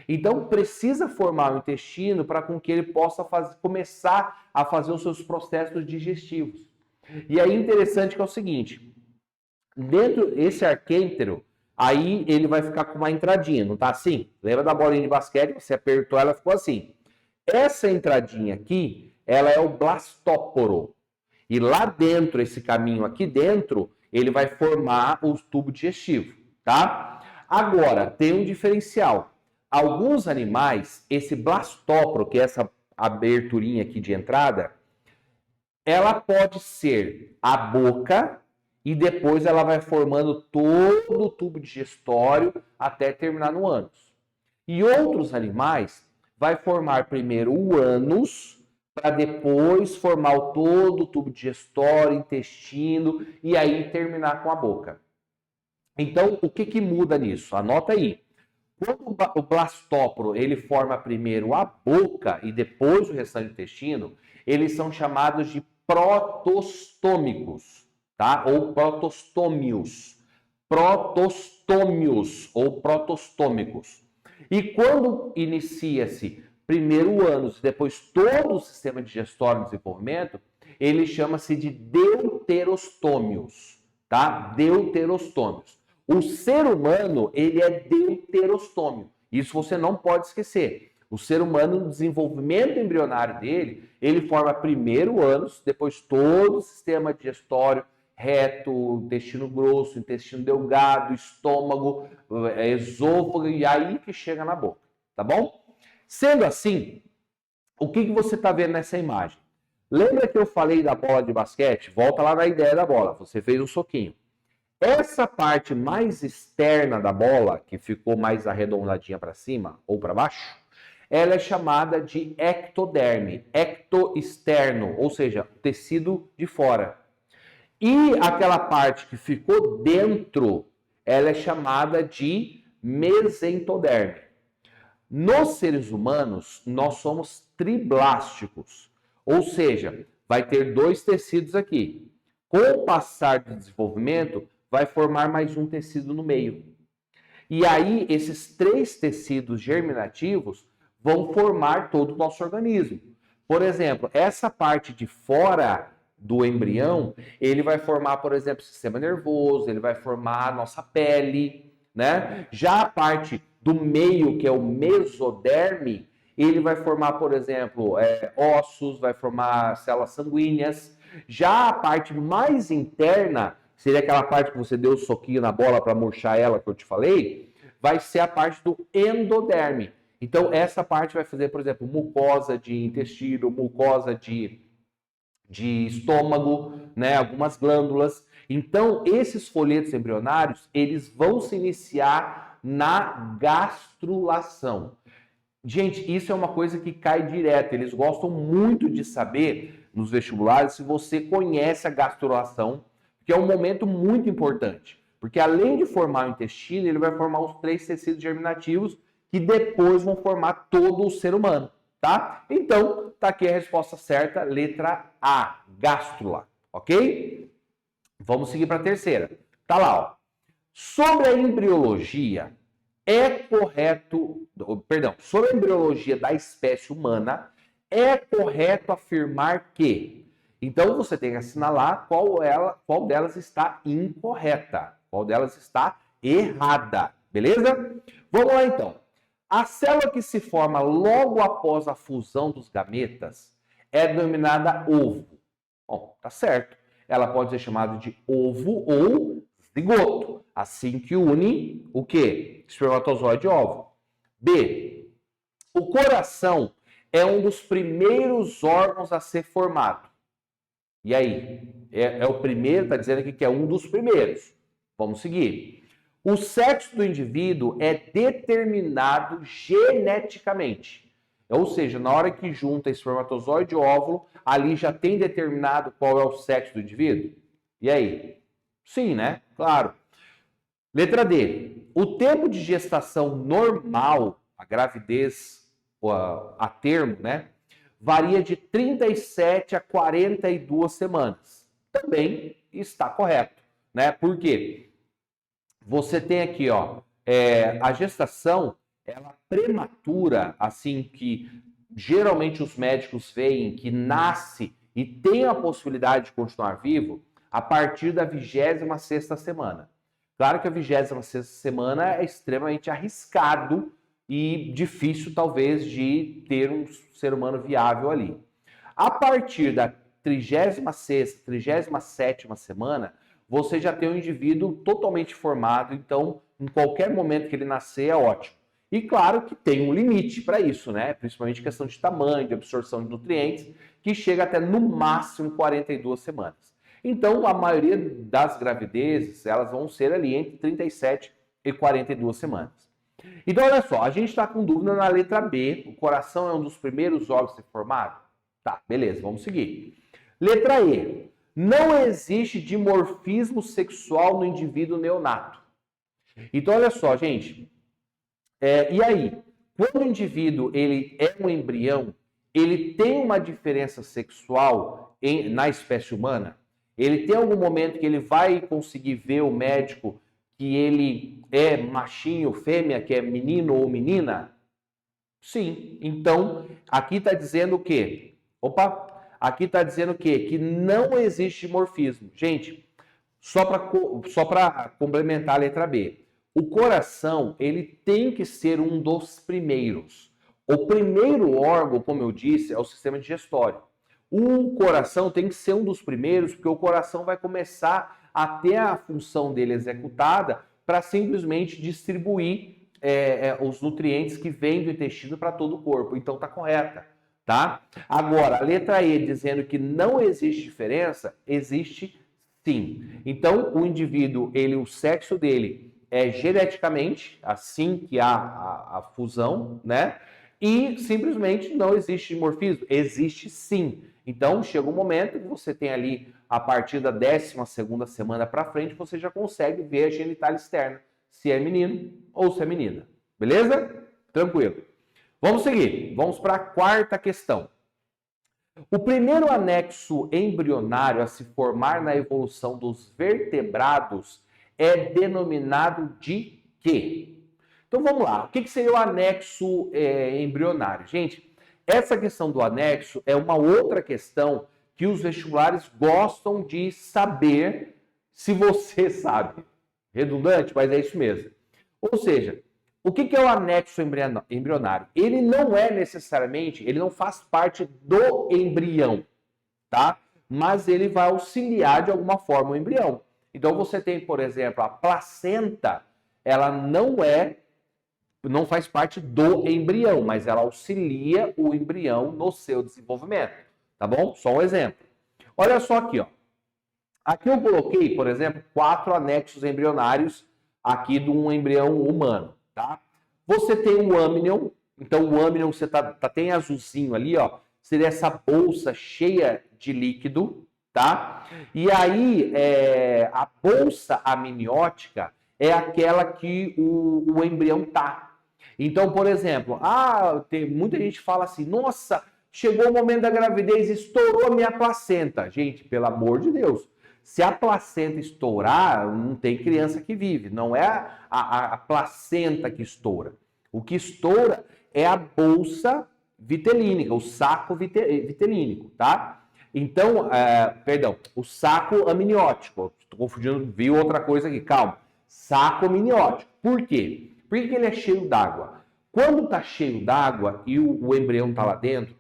[SPEAKER 2] Então precisa formar o intestino para com que ele possa começar a fazer os seus processos digestivos. E aí interessante que é o seguinte, dentro desse arquêntero, aí ele vai ficar com uma entradinha, não tá assim? Lembra da bolinha de basquete? Você apertou, ela ficou assim. Essa entradinha aqui, ela é o blastóporo. E lá dentro, esse caminho aqui dentro, ele vai formar o tubo digestivo, tá? Agora, tem um diferencial. Alguns animais, esse blastóporo, que é essa aberturinha aqui de entrada, ela pode ser a boca e depois ela vai formando todo o tubo digestório até terminar no ânus. E outros animais vai formar primeiro o ânus para depois formar todo o tubo digestório, intestino e aí terminar com a boca. Então, o que muda nisso? Anota aí. Quando o blastóporo ele forma primeiro a boca e depois o restante do intestino, eles são chamados de protostômicos, tá? Ou protostômios. Protostômios ou protostômicos. E quando inicia-se primeiro o ânus e depois todo o sistema digestório em desenvolvimento, ele chama-se de deuterostômios, tá? Deuterostômios. O ser humano, ele é deuterostômio. Isso você não pode esquecer. O ser humano, no desenvolvimento embrionário dele, ele forma primeiro o ânus, depois todo o sistema digestório, reto, intestino grosso, intestino delgado, estômago, esôfago, e aí que chega na boca, tá bom? Sendo assim, o que você está vendo nessa imagem? Lembra que eu falei da bola de basquete? Volta lá na ideia da bola, você fez um soquinho. Essa parte mais externa da bola, que ficou mais arredondadinha para cima ou para baixo, ela é chamada de ectoderme, ectoexterno, ou seja, tecido de fora. E aquela parte que ficou dentro, ela é chamada de mesentoderme. Nos seres humanos, nós somos triblásticos, ou seja, vai ter dois tecidos aqui. Com o passar do desenvolvimento, vai formar mais um tecido no meio. E aí, esses três tecidos germinativos vão formar todo o nosso organismo. Por exemplo, essa parte de fora do embrião, ele vai formar, por exemplo, o sistema nervoso, ele vai formar a nossa pele, né? Já a parte do meio, que é o mesoderme, ele vai formar, por exemplo, ossos, vai formar células sanguíneas. Já a parte mais interna, seria aquela parte que você deu o soquinho na bola para murchar ela, que eu te falei, vai ser a parte do endoderme. Então, essa parte vai fazer, por exemplo, mucosa de intestino, mucosa de estômago, né, algumas glândulas. Então, esses folhetos embrionários, eles vão se iniciar na gastrulação. Gente, isso é uma coisa que cai direto. Eles gostam muito de saber, nos vestibulares, se você conhece a gastrulação, que é um momento muito importante. Porque além de formar o intestino, ele vai formar os três tecidos germinativos, que depois vão formar todo o ser humano, tá? Então, tá aqui a resposta certa, letra A, gástrula, ok? Vamos seguir para a terceira. Tá lá, ó. Sobre a embriologia, sobre a embriologia da espécie humana, é correto afirmar que... Então, você tem que assinalar qual delas está incorreta, qual delas está errada, beleza? Vamos lá, então. A célula que se forma logo após a fusão dos gametas é denominada ovo. Bom, tá certo. Ela pode ser chamada de ovo ou zigoto, assim que une o quê? Espermatozoide e óvulo. B. O coração é um dos primeiros órgãos a ser formado. E aí? É o primeiro, está dizendo aqui que é um dos primeiros. Vamos seguir. O sexo do indivíduo é determinado geneticamente. Ou seja, na hora que junta espermatozoide e óvulo, ali já tem determinado qual é o sexo do indivíduo? E aí? Sim, né? Claro. Letra D. O tempo de gestação normal, a gravidez a termo, né? Varia de 37 a 42 semanas. Também está correto, né? Por quê? Você tem aqui, ó, a gestação, ela prematura, assim que geralmente os médicos veem que nasce e tem a possibilidade de continuar vivo a partir da 26ª semana. Claro que a 26ª semana é extremamente arriscado e difícil, talvez, de ter um ser humano viável ali. A partir da 36ª, 37ª semana, você já tem um indivíduo totalmente formado, então, em qualquer momento que ele nascer, é ótimo. E claro que tem um limite para isso, né? Principalmente questão de tamanho, de absorção de nutrientes, que chega até no máximo 42 semanas. Então, a maioria das gravidezes, elas vão ser ali entre 37 e 42 semanas. Então, olha só, a gente está com dúvida na letra B, o coração é um dos primeiros órgãos a ser formado? Tá, beleza, vamos seguir. Letra E. Não existe dimorfismo sexual no indivíduo neonato. Então, olha só, gente. E aí, quando o indivíduo ele é um embrião, ele tem uma diferença sexual na espécie humana? Ele tem algum momento que ele vai conseguir ver o médico que ele é machinho, fêmea, que é menino ou menina? Sim. Então, aqui está dizendo o quê? Aqui está dizendo o quê? Que não existe dimorfismo. Gente, só para complementar a letra B. O coração, ele tem que ser um dos primeiros. O primeiro órgão, como eu disse, é o sistema digestório. O coração tem que ser um dos primeiros, porque o coração vai começar a ter a função dele executada para simplesmente distribuir os nutrientes que vêm do intestino para todo o corpo. Então tá correta, tá? Agora, a letra E dizendo que não existe diferença, existe sim. Então, o indivíduo, o sexo dele é geneticamente assim que há a fusão, né? E simplesmente não existe dimorfismo. Existe sim. Então, chega um momento que você tem ali, a partir da 12ª semana para frente, você já consegue ver a genitália externa, se é menino ou se é menina. Beleza? Tranquilo. Vamos seguir. Vamos para a quarta questão. O primeiro anexo embrionário a se formar na evolução dos vertebrados é denominado de quê? Então vamos lá. O que seria o anexo embrionário? Gente, essa questão do anexo é uma outra questão que os vestibulares gostam de saber se você sabe. Redundante, mas é isso mesmo. Ou seja, o que é o anexo embrionário? Ele não é necessariamente, ele não faz parte do embrião, tá? Mas ele vai auxiliar de alguma forma o embrião. Então você tem, por exemplo, a placenta, ela não faz parte do embrião, mas ela auxilia o embrião no seu desenvolvimento, tá bom? Só um exemplo. Olha só aqui, ó. Aqui eu coloquei, por exemplo, 4 anexos embrionários aqui de um embrião humano, tá? Você tem o âmnion, então o âmnion você tem azulzinho ali, ó, seria essa bolsa cheia de líquido, tá? E aí, a bolsa amniótica é aquela que o embrião tá. Então, por exemplo, muita gente fala assim, nossa, chegou o momento da gravidez, estourou a minha placenta. Gente, pelo amor de Deus, se a placenta estourar, não tem criança que vive. Não é a placenta que estoura. O que estoura é a bolsa vitelínica, o saco vitelínico, tá? Então, o saco amniótico. Estou confundindo, viu outra coisa aqui, calma. Saco amniótico. Por quê? Por que ele é cheio d'água? Quando está cheio d'água e o embrião está lá dentro,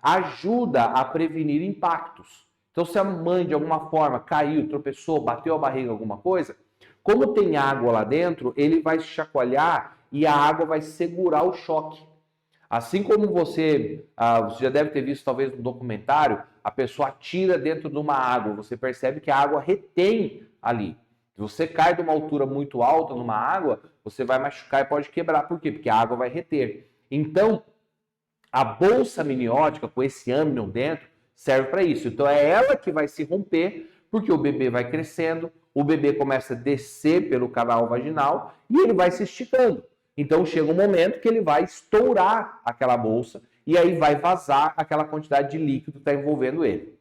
[SPEAKER 2] ajuda a prevenir impactos. Então, se a mãe, de alguma forma, caiu, tropeçou, bateu a barriga, alguma coisa, como tem água lá dentro, ele vai chacoalhar e a água vai segurar o choque. Assim como você já deve ter visto, talvez, no documentário, a pessoa atira dentro de uma água, você percebe que a água retém ali. Se você cai de uma altura muito alta numa água, você vai machucar e pode quebrar. Por quê? Porque a água vai reter. Então, a bolsa amniótica, com esse âmnion dentro, serve para isso. Então, é ela que vai se romper, porque o bebê vai crescendo, o bebê começa a descer pelo canal vaginal e ele vai se esticando. Então, chega um momento que ele vai estourar aquela bolsa e aí vai vazar aquela quantidade de líquido que está envolvendo ele.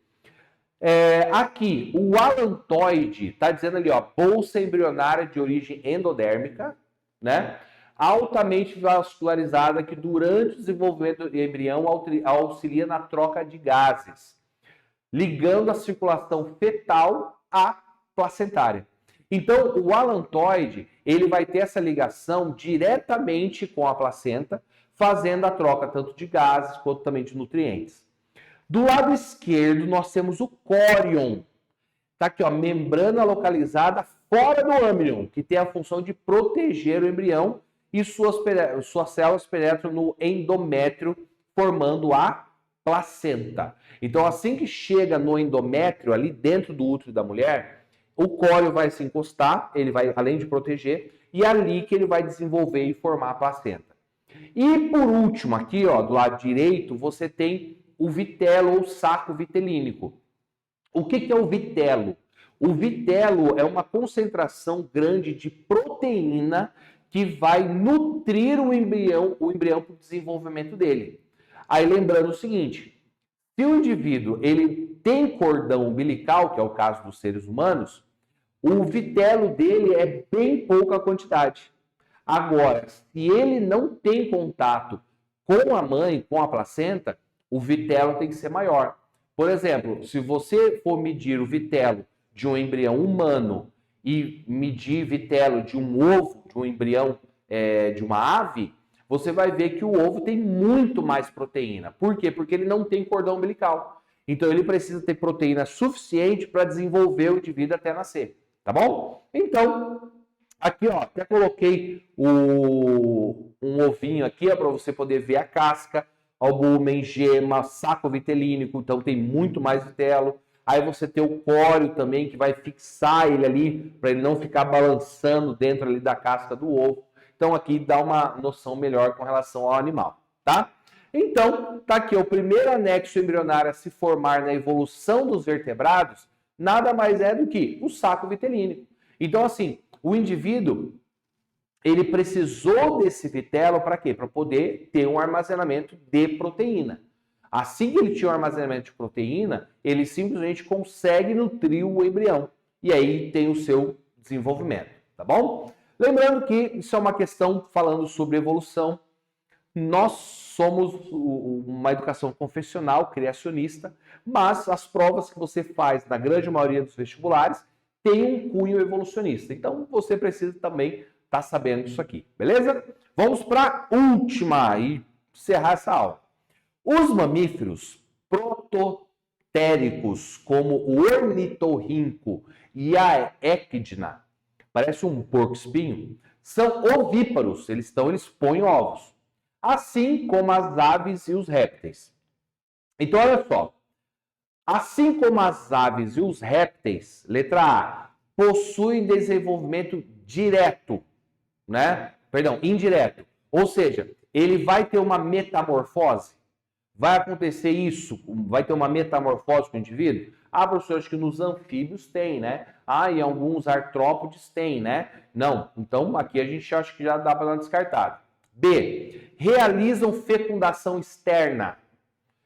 [SPEAKER 2] Aqui, o alantoide, está dizendo ali, ó, bolsa embrionária de origem endodérmica, né? Altamente vascularizada, que durante o desenvolvimento do embrião auxilia na troca de gases, ligando a circulação fetal à placentária. Então, o alantoide, ele vai ter essa ligação diretamente com a placenta, fazendo a troca tanto de gases quanto também de nutrientes. Do lado esquerdo, nós temos o córion. Tá aqui, ó, membrana localizada fora do âmnion, que tem a função de proteger o embrião e suas células penetram no endométrio, formando a placenta. Então, assim que chega no endométrio, ali dentro do útero da mulher, o córion vai se encostar, ele vai, além de proteger, e é ali que ele vai desenvolver e formar a placenta. E por último, aqui, ó, do lado direito, você tem o vitelo ou saco vitelínico. O que é o vitelo? O vitelo é uma concentração grande de proteína que vai nutrir o embrião para o desenvolvimento dele. Aí lembrando o seguinte, se o indivíduo ele tem cordão umbilical, que é o caso dos seres humanos, o vitelo dele é bem pouca quantidade. Agora, se ele não tem contato com a mãe, com a placenta, o vitelo tem que ser maior. Por exemplo, se você for medir o vitelo de um embrião humano e medir vitelo de um ovo, de um embrião de uma ave, você vai ver que o ovo tem muito mais proteína. Por quê? Porque ele não tem cordão umbilical. Então ele precisa ter proteína suficiente para desenvolver o indivíduo até nascer. Tá bom? Então, aqui ó, até coloquei um ovinho aqui para você poder ver a casca, albumen, gema, saco vitelínico, então tem muito mais vitelo. Aí você tem o córeo também, que vai fixar ele ali, para ele não ficar balançando dentro ali da casca do ovo. Então aqui dá uma noção melhor com relação ao animal, tá? Então, tá aqui o primeiro anexo embrionário a se formar na evolução dos vertebrados, nada mais é do que o saco vitelínico. Então, assim, o indivíduo, ele precisou desse vitelo para quê? Para poder ter um armazenamento de proteína. Assim que ele tinha um armazenamento de proteína, ele simplesmente consegue nutrir o embrião. E aí tem o seu desenvolvimento, tá bom? Lembrando que isso é uma questão falando sobre evolução. Nós somos uma educação confessional, criacionista, mas as provas que você faz na grande maioria dos vestibulares têm um cunho evolucionista. Então você precisa também estar sabendo disso aqui, beleza? Vamos para a última e encerrar essa aula. Os mamíferos prototéricos, como o ornitorrinco e a equidna, parece um porco-espinho, são ovíparos, eles põem ovos, assim como as aves e os répteis. Então, olha só, assim como as aves e os répteis, letra A, possuem desenvolvimento direto, indireto, ou seja, ele vai ter uma metamorfose. Vai acontecer isso? Vai ter uma metamorfose com o indivíduo? Ah, professor, acho que nos anfíbios tem, né? Ah, e alguns artrópodes tem, né? Não. Então, aqui a gente acha que já dá para dar uma descartada. B. Realizam fecundação externa.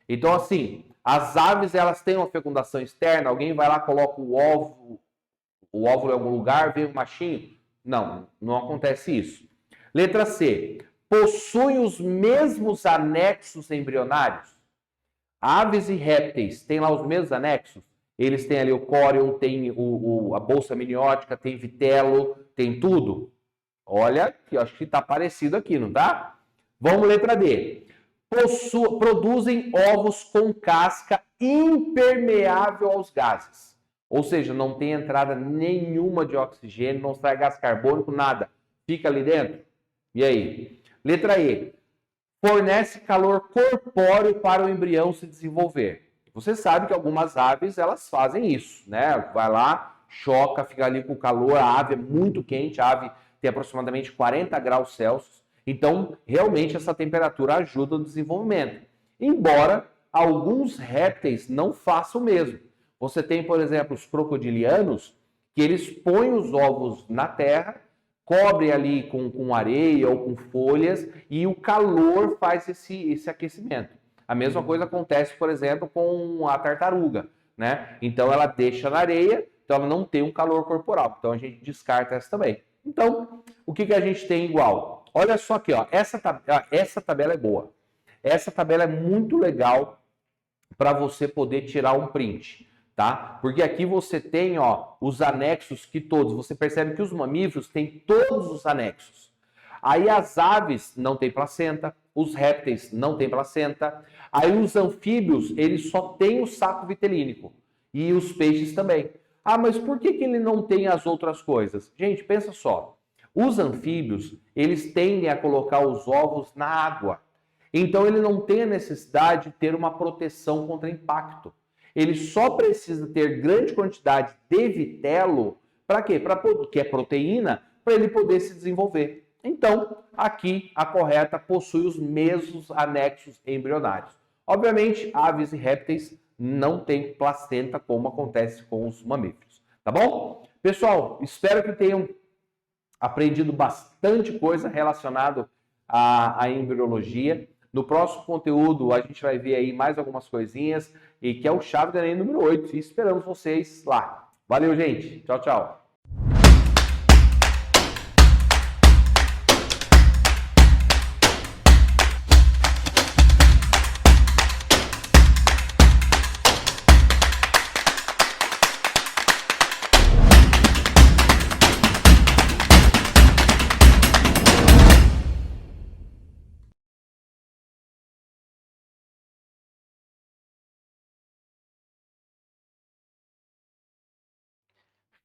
[SPEAKER 2] Então, assim, as aves, elas têm uma fecundação externa. Alguém vai lá, coloca o óvulo em algum lugar, vem o machinho? Não, não acontece isso. Letra C. Possuem os mesmos anexos embrionários. Aves e répteis têm lá os mesmos anexos. Eles têm ali o córion, tem a bolsa amniótica, tem vitelo, tem tudo. Olha, que eu acho que está parecido aqui, não tá? Vamos letra D. Produzem ovos com casca impermeável aos gases. Ou seja, não tem entrada nenhuma de oxigênio, não sai gás carbônico, nada. Fica ali dentro. E aí? Letra E. Fornece calor corpóreo para o embrião se desenvolver. Você sabe que algumas aves, elas fazem isso, né? Vai lá, choca, fica ali com calor, a ave é muito quente, a ave tem aproximadamente 40 graus Celsius. Então, realmente, essa temperatura ajuda no desenvolvimento. Embora alguns répteis não façam o mesmo. Você tem, por exemplo, os crocodilianos, que eles põem os ovos na terra, cobrem ali com areia ou com folhas e o calor faz esse aquecimento. A mesma coisa acontece, por exemplo, com a tartaruga, né? Então ela deixa na areia, então ela não tem um calor corporal. Então a gente descarta essa também. Então, o que a gente tem igual? Olha só aqui, ó, essa tabela é boa. Essa tabela é muito legal para você poder tirar um print. Tá? Porque aqui você tem, ó, os anexos que todos, você percebe que os mamíferos têm todos os anexos. Aí as aves não têm placenta, os répteis não têm placenta, aí os anfíbios, eles só têm o saco vitelínico e os peixes também. Ah, mas por que ele não tem as outras coisas? Gente, pensa só, os anfíbios, eles tendem a colocar os ovos na água, então ele não tem a necessidade de ter uma proteção contra impacto. Ele só precisa ter grande quantidade de vitelo, para quê? Que é proteína, para ele poder se desenvolver. Então, aqui a correta possui os mesmos anexos embrionários. Obviamente, aves e répteis não têm placenta, como acontece com os mamíferos. Tá bom? Pessoal, espero que tenham aprendido bastante coisa relacionado à embriologia. No próximo conteúdo, a gente vai ver aí mais algumas coisinhas, e que é o Chave do Enem número 8. E esperamos vocês lá. Valeu, gente. Tchau, tchau.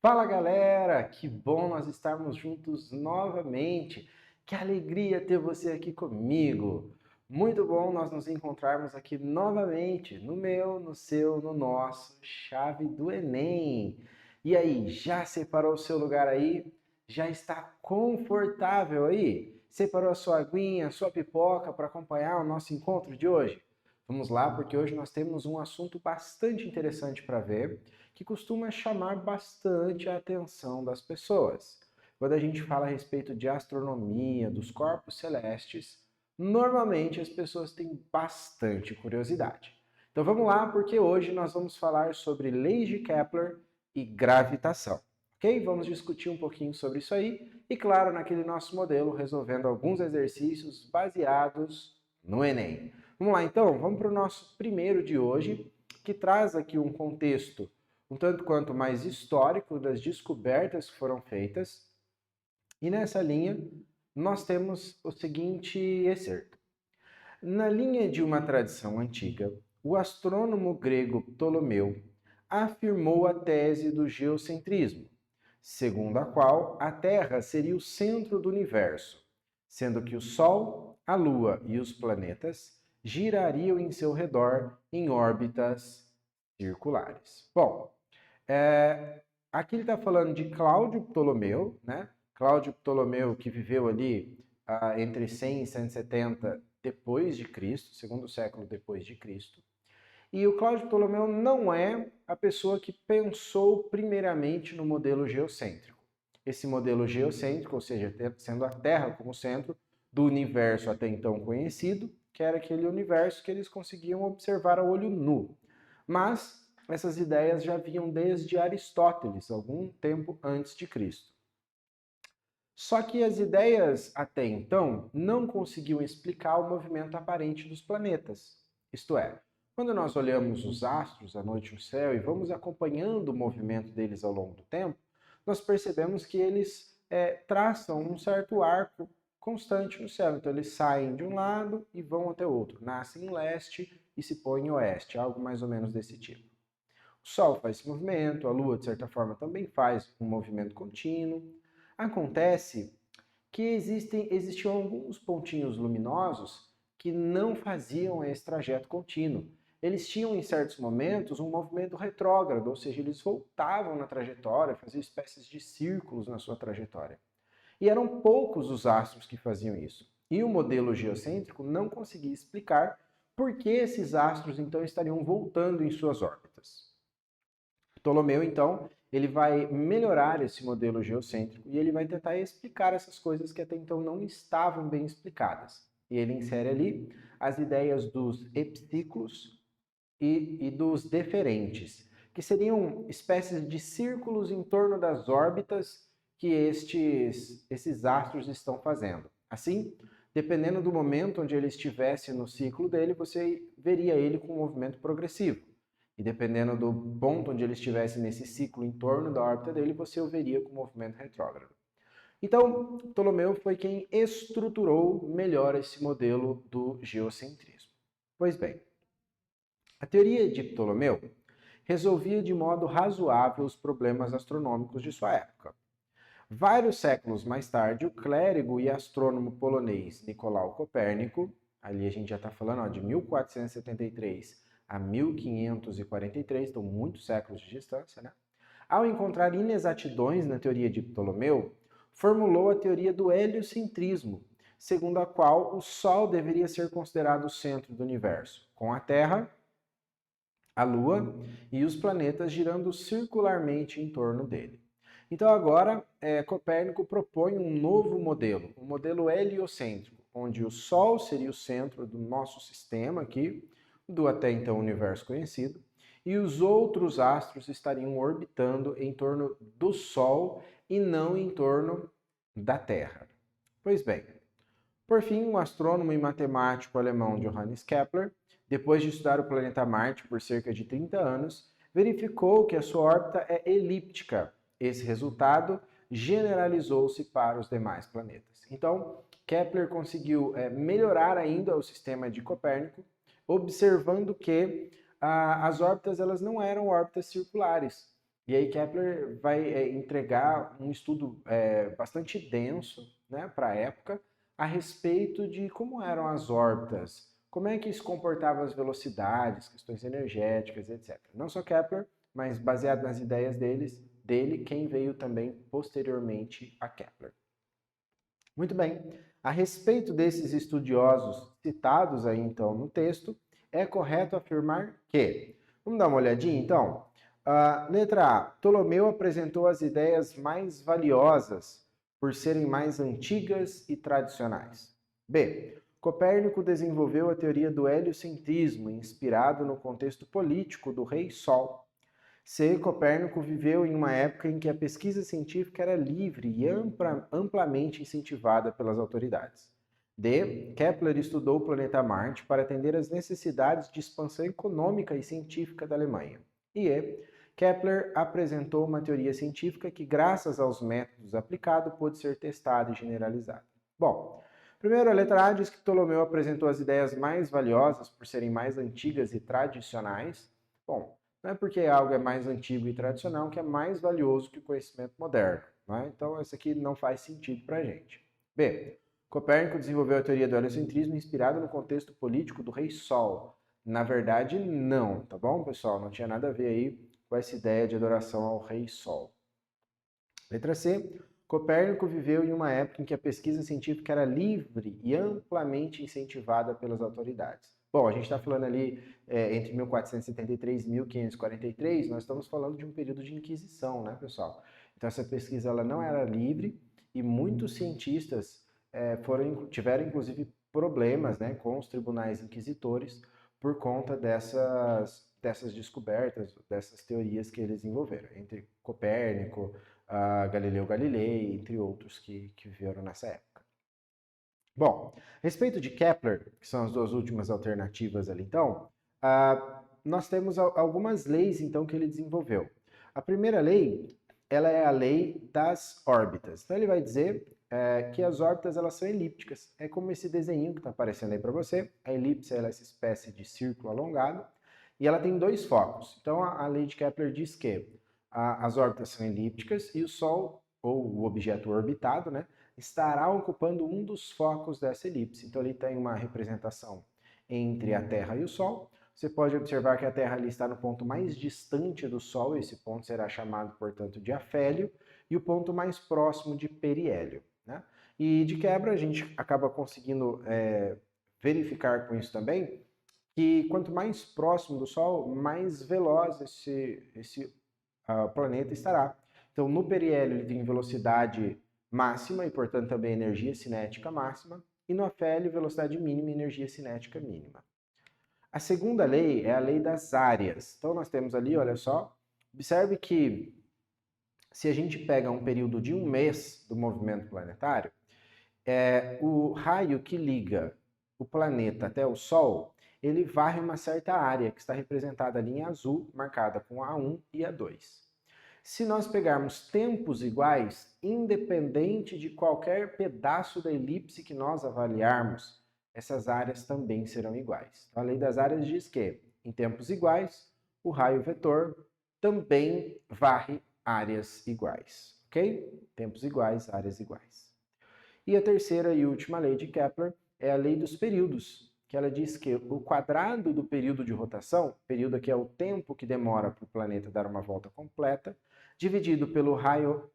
[SPEAKER 3] Fala galera, que bom nós estarmos juntos novamente. Que alegria ter você aqui comigo. Muito bom nós nos encontrarmos aqui novamente no meu, no seu, no nosso Chave do Enem. E aí, já separou o seu lugar aí? Já está confortável aí? Separou a sua aguinha, a sua pipoca para acompanhar o nosso encontro de hoje? Vamos lá, porque hoje nós temos um assunto bastante interessante para ver, que costuma chamar bastante a atenção das pessoas. Quando a gente fala a respeito de astronomia, dos corpos celestes, normalmente as pessoas têm bastante curiosidade. Então vamos lá, porque hoje nós vamos falar sobre leis de Kepler e gravitação. Ok? Vamos discutir um pouquinho sobre isso aí e, claro, naquele nosso modelo, resolvendo alguns exercícios baseados no Enem. Vamos lá, então, vamos para o nosso primeiro de hoje, que traz aqui um contexto um tanto quanto mais histórico das descobertas que foram feitas. E nessa linha, nós temos o seguinte excerto. Na linha de uma tradição antiga, o astrônomo grego Ptolomeu afirmou a tese do geocentrismo, segundo a qual a Terra seria o centro do universo, sendo que o Sol, a Lua e os planetas girariam em seu redor em órbitas circulares. Bom, aqui ele está falando de Cláudio Ptolomeu, né? Cláudio Ptolomeu, que viveu ali entre 100 e 170 depois de Cristo, segundo século depois de Cristo. E o Cláudio Ptolomeu não é a pessoa que pensou primeiramente no modelo geocêntrico. Esse modelo geocêntrico, ou seja, sendo a Terra como centro do universo até então conhecido, que era aquele universo que eles conseguiam observar a olho nu. Mas essas ideias já vinham desde Aristóteles, algum tempo antes de Cristo. Só que as ideias até então não conseguiam explicar o movimento aparente dos planetas. Isto é, quando nós olhamos os astros à noite no céu e vamos acompanhando o movimento deles ao longo do tempo, nós percebemos que eles traçam um certo arco constante no céu. Então eles saem de um lado e vão até outro, nascem em leste e se põem em oeste, algo mais ou menos desse tipo. O Sol faz esse movimento, a Lua, de certa forma, também faz um movimento contínuo. Acontece que existiam alguns pontinhos luminosos que não faziam esse trajeto contínuo. Eles tinham, em certos momentos, um movimento retrógrado, ou seja, eles voltavam na trajetória, faziam espécies de círculos na sua trajetória. E eram poucos os astros que faziam isso. E o modelo geocêntrico não conseguia explicar por que esses astros, então, estariam voltando em suas órbitas. Ptolomeu, então, ele vai melhorar esse modelo geocêntrico e ele vai tentar explicar essas coisas que até então não estavam bem explicadas. E ele insere ali as ideias dos epiciclos e dos deferentes, que seriam espécies de círculos em torno das órbitas que esses astros estão fazendo. Assim, dependendo do momento onde ele estivesse no ciclo dele, você veria ele com um movimento progressivo. E dependendo do ponto onde ele estivesse nesse ciclo em torno da órbita dele, você o veria com movimento retrógrado. Então, Ptolomeu foi quem estruturou melhor esse modelo do geocentrismo. Pois bem, a teoria de Ptolomeu resolvia de modo razoável os problemas astronômicos de sua época. Vários séculos mais tarde, o clérigo e astrônomo polonês Nicolau Copérnico, ali a gente já está falando de 1473 a 1543, então muitos séculos de distância, né? Ao encontrar inexatidões na teoria de Ptolomeu, formulou a teoria do heliocentrismo, segundo a qual o Sol deveria ser considerado o centro do universo, com a Terra, a Lua e os planetas girando circularmente em torno dele. Então agora Copérnico propõe um novo modelo, um modelo heliocêntrico, onde o Sol seria o centro do nosso sistema aqui, do até então universo conhecido, e os outros astros estariam orbitando em torno do Sol e não em torno da Terra. Pois bem, por fim, o astrônomo e matemático alemão Johannes Kepler, depois de estudar o planeta Marte por cerca de 30 anos, verificou que a sua órbita é elíptica. Esse resultado generalizou-se para os demais planetas. Então, Kepler conseguiu melhorar ainda o sistema de Copérnico, observando que as órbitas elas não eram órbitas circulares. E aí Kepler vai entregar um estudo bastante denso, né, para a época, a respeito de como eram as órbitas, como é que se comportavam as velocidades, questões energéticas, etc. Não só Kepler, mas baseado nas ideias dele, quem veio também posteriormente a Kepler. Muito bem, a respeito desses estudiosos citados aí então no texto, é correto afirmar que, vamos dar uma olhadinha então? Letra A, Ptolomeu apresentou as ideias mais valiosas por serem mais antigas e tradicionais. B, Copérnico desenvolveu a teoria do heliocentrismo, inspirado no contexto político do Rei Sol. C, Copérnico viveu em uma época em que a pesquisa científica era livre e amplamente incentivada pelas autoridades. D, Kepler estudou o planeta Marte para atender às necessidades de expansão econômica e científica da Alemanha. E E, Kepler apresentou uma teoria científica que, graças aos métodos aplicados, pôde ser testada e generalizada. Bom, primeiro, a letra A diz que Ptolomeu apresentou as ideias mais valiosas por serem mais antigas e tradicionais. Bom, não é porque algo é mais antigo e tradicional que é mais valioso que o conhecimento moderno. Né? Então, isso aqui não faz sentido para a gente. B, Copérnico desenvolveu a teoria do heliocentrismo inspirada no contexto político do Rei Sol. Na verdade, não, tá bom, pessoal? Não tinha nada a ver aí com essa ideia de adoração ao Rei Sol. Letra C. Copérnico viveu em uma época em que a pesquisa científica era livre e amplamente incentivada pelas autoridades. Bom, a gente está falando ali entre 1473 e 1543, nós estamos falando de um período de Inquisição, né, pessoal? Então essa pesquisa ela não era livre e muitos cientistas tiveram inclusive problemas, né, com os tribunais inquisitores por conta dessas descobertas, dessas teorias que eles desenvolveram, entre Copérnico, Galileu Galilei, entre outros que viveram nessa época. Bom, a respeito de Kepler, que são as duas últimas alternativas ali, então, nós temos algumas leis, então, que ele desenvolveu. A primeira lei, ela é a lei das órbitas. Então, ele vai dizer que as órbitas, elas são elípticas. É como esse desenho que está aparecendo aí para você. A elipse ela é essa espécie de círculo alongado e ela tem dois focos. Então, a lei de Kepler diz que as órbitas são elípticas e o Sol, ou o objeto orbitado, né, estará ocupando um dos focos dessa elipse. Então, ali tem uma representação entre a Terra e o Sol. Você pode observar que a Terra ali está no ponto mais distante do Sol, esse ponto será chamado, portanto, de afélio, e o ponto mais próximo de periélio. Né? E de quebra, a gente acaba conseguindo verificar com isso também que quanto mais próximo do Sol, mais veloz esse planeta estará. Então, no periélio, ele tem velocidade máxima e, portanto, também energia cinética máxima, e no afélio, velocidade mínima e energia cinética mínima. A segunda lei é a lei das áreas. Então, nós temos ali, olha só, observe que se a gente pega um período de um mês do movimento planetário, o raio que liga o planeta até o Sol, ele varre uma certa área que está representada ali em azul, marcada com A1 e A2. Se nós pegarmos tempos iguais, independente de qualquer pedaço da elipse que nós avaliarmos, essas áreas também serão iguais. Então, a lei das áreas diz que, em tempos iguais, o raio vetor também varre áreas iguais, ok? Tempos iguais, áreas iguais. E a terceira e última lei de Kepler é a lei dos períodos, que ela diz que o quadrado do período de rotação, período aqui é o tempo que demora para o planeta dar uma volta completa, dividido pelo raio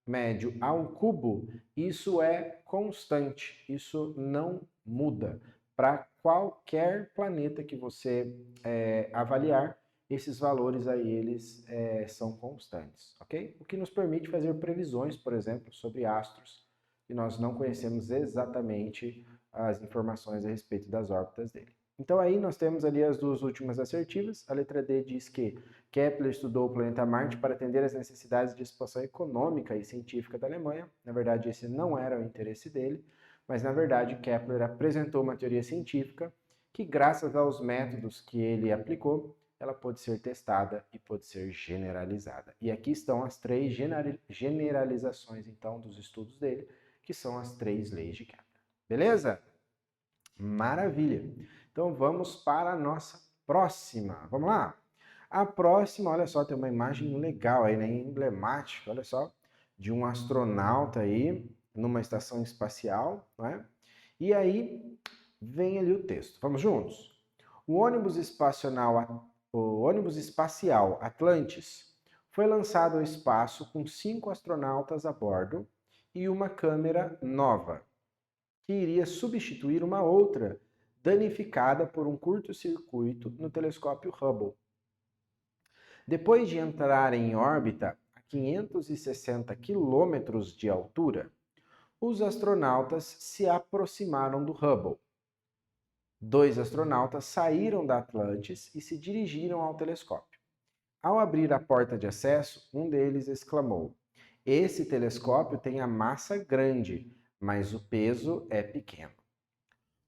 [SPEAKER 3] médio ao cubo, isso é constante, isso não muda. Para qualquer planeta que você avaliar, esses valores aí eles são constantes, ok? O que nos permite fazer previsões, por exemplo, sobre astros, que nós não conhecemos exatamente as informações a respeito das órbitas dele. Então aí nós temos ali as duas últimas assertivas. A letra D diz que Kepler estudou o planeta Marte para atender às necessidades de expansão econômica e científica da Alemanha. Na verdade, esse não era o interesse dele, mas na verdade Kepler apresentou uma teoria científica que, graças aos métodos que ele aplicou, ela pode ser testada e pode ser generalizada. E aqui estão as 3 generalizações, então, dos estudos dele, que são as 3 leis de Kepler. Beleza? Maravilha! Então, vamos para a nossa próxima. Vamos lá? A próxima, olha só, tem uma imagem legal aí, né? Emblemática, olha só, de um astronauta aí, numa estação espacial, não é? E aí, vem ali o texto. Vamos juntos? O ônibus espacial Atlantis foi lançado ao espaço com 5 astronautas a bordo e uma câmera nova, que iria substituir uma outra danificada por um curto-circuito no telescópio Hubble. Depois de entrar em órbita a 560 quilômetros de altura, os astronautas se aproximaram do Hubble. 2 astronautas saíram da Atlantis e se dirigiram ao telescópio. Ao abrir a porta de acesso, um deles exclamou: "Esse telescópio tem a massa grande, mas o peso é pequeno."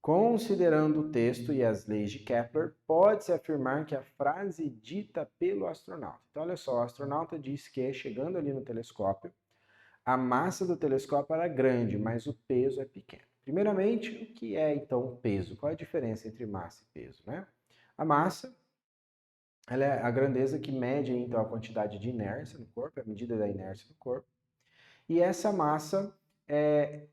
[SPEAKER 3] Considerando o texto e as leis de Kepler, pode-se afirmar que a frase dita pelo astronauta. Então, olha só, o astronauta diz que, chegando ali no telescópio, a massa do telescópio era grande, mas o peso é pequeno. Primeiramente, o que é então o peso? Qual é a diferença entre massa e peso, né? A massa, ela é a grandeza que mede então a quantidade de inércia no corpo, a medida da inércia no corpo. E essa massa,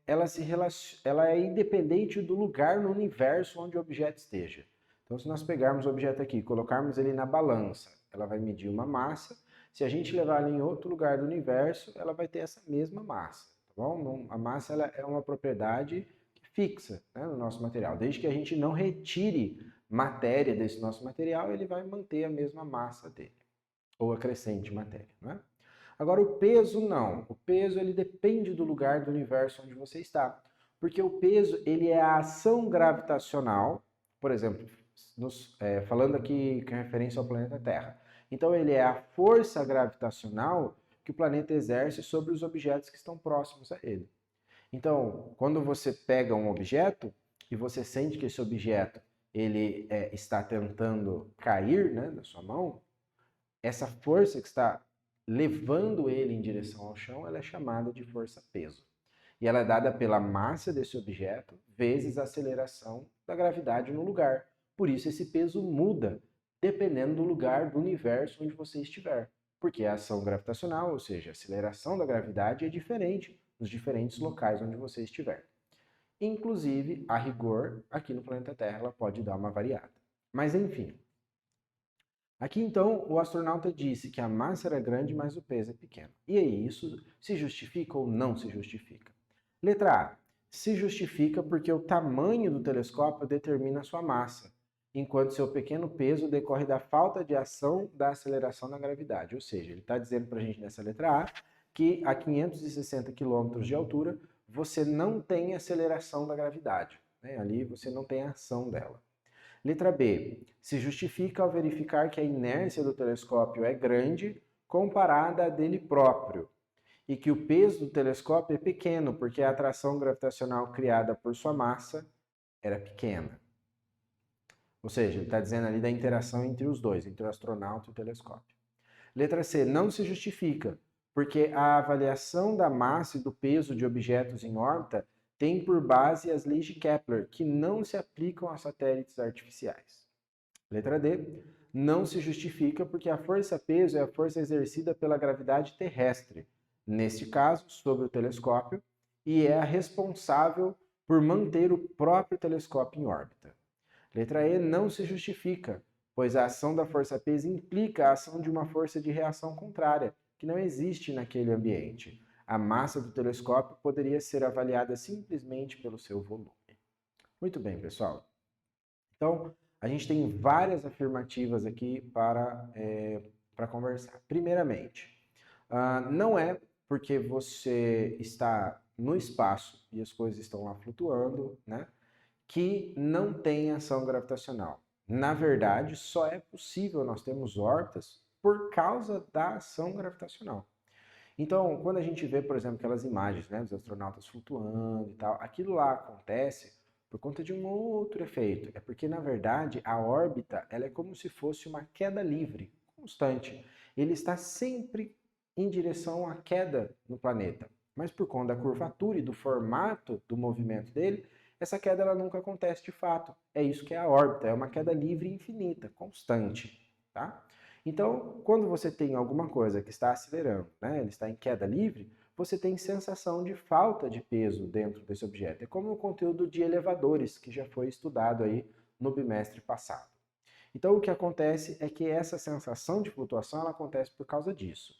[SPEAKER 3] ela é independente do lugar no universo onde o objeto esteja. Então, se nós pegarmos o objeto aqui e colocarmos ele na balança, ela vai medir uma massa. Se a gente levar ela em outro lugar do universo, ela vai ter essa mesma massa, tá bom? A massa ela é uma propriedade fixa, né, no nosso material. Desde que a gente não retire matéria desse nosso material, ele vai manter a mesma massa dele, ou acrescente matéria, né? Agora, o peso não. O peso ele depende do lugar do universo onde você está. Porque o peso ele é a ação gravitacional, por exemplo, falando aqui com referência ao planeta Terra. Então, ele é a força gravitacional que o planeta exerce sobre os objetos que estão próximos a ele. Então, quando você pega um objeto e você sente que esse objeto ele está tentando cair, né, da sua mão, essa força que está levando ele em direção ao chão, ela é chamada de força-peso. E ela é dada pela massa desse objeto vezes a aceleração da gravidade no lugar. Por isso esse peso muda dependendo do lugar do universo onde você estiver. Porque a ação gravitacional, ou seja, a aceleração da gravidade, é diferente nos diferentes locais onde você estiver. Inclusive, a rigor, aqui no planeta Terra, ela pode dar uma variada. Mas enfim. Aqui então o astronauta disse que a massa era grande, mas o peso é pequeno. E aí, isso se justifica ou não se justifica? Letra A. Se justifica porque o tamanho do telescópio determina a sua massa, enquanto seu pequeno peso decorre da falta de ação da aceleração da gravidade. Ou seja, ele está dizendo para a gente nessa letra A que a 560 km de altura você não tem aceleração da gravidade, né? Ali você não tem a ação dela. Letra B. Se justifica ao verificar que a inércia do telescópio é grande comparada à dele próprio e que o peso do telescópio é pequeno porque a atração gravitacional criada por sua massa era pequena. Ou seja, ele está dizendo ali da interação entre os dois, entre o astronauta e o telescópio. Letra C. Não se justifica porque a avaliação da massa e do peso de objetos em órbita tem por base as leis de Kepler, que não se aplicam a satélites artificiais. Letra D. Não se justifica porque a força-peso é a força exercida pela gravidade terrestre, neste caso, sobre o telescópio, e é a responsável por manter o próprio telescópio em órbita. Letra E. Não se justifica, pois a ação da força-peso implica a ação de uma força de reação contrária, que não existe naquele ambiente. A massa do telescópio poderia ser avaliada simplesmente pelo seu volume. Muito bem, pessoal. Então, a gente tem várias afirmativas aqui para conversar. Primeiramente, não é porque você está no espaço e as coisas estão lá flutuando, né, que não tem ação gravitacional. Na verdade, só é possível nós termos órbitas por causa da ação gravitacional. Então, quando a gente vê, por exemplo, aquelas imagens, né, dos astronautas flutuando e tal, aquilo lá acontece por conta de um outro efeito. É porque, na verdade, a órbita ela é como se fosse uma queda livre, constante. Ele está sempre em direção à queda no planeta. Mas por conta da curvatura e do formato do movimento dele, essa queda ela nunca acontece de fato. É isso que é a órbita, é uma queda livre e infinita, constante, tá? Então, quando você tem alguma coisa que está acelerando, né, ele está em queda livre, você tem sensação de falta de peso dentro desse objeto. É como o conteúdo de elevadores, que já foi estudado aí no bimestre passado. Então, o que acontece é que essa sensação de flutuação ela acontece por causa disso,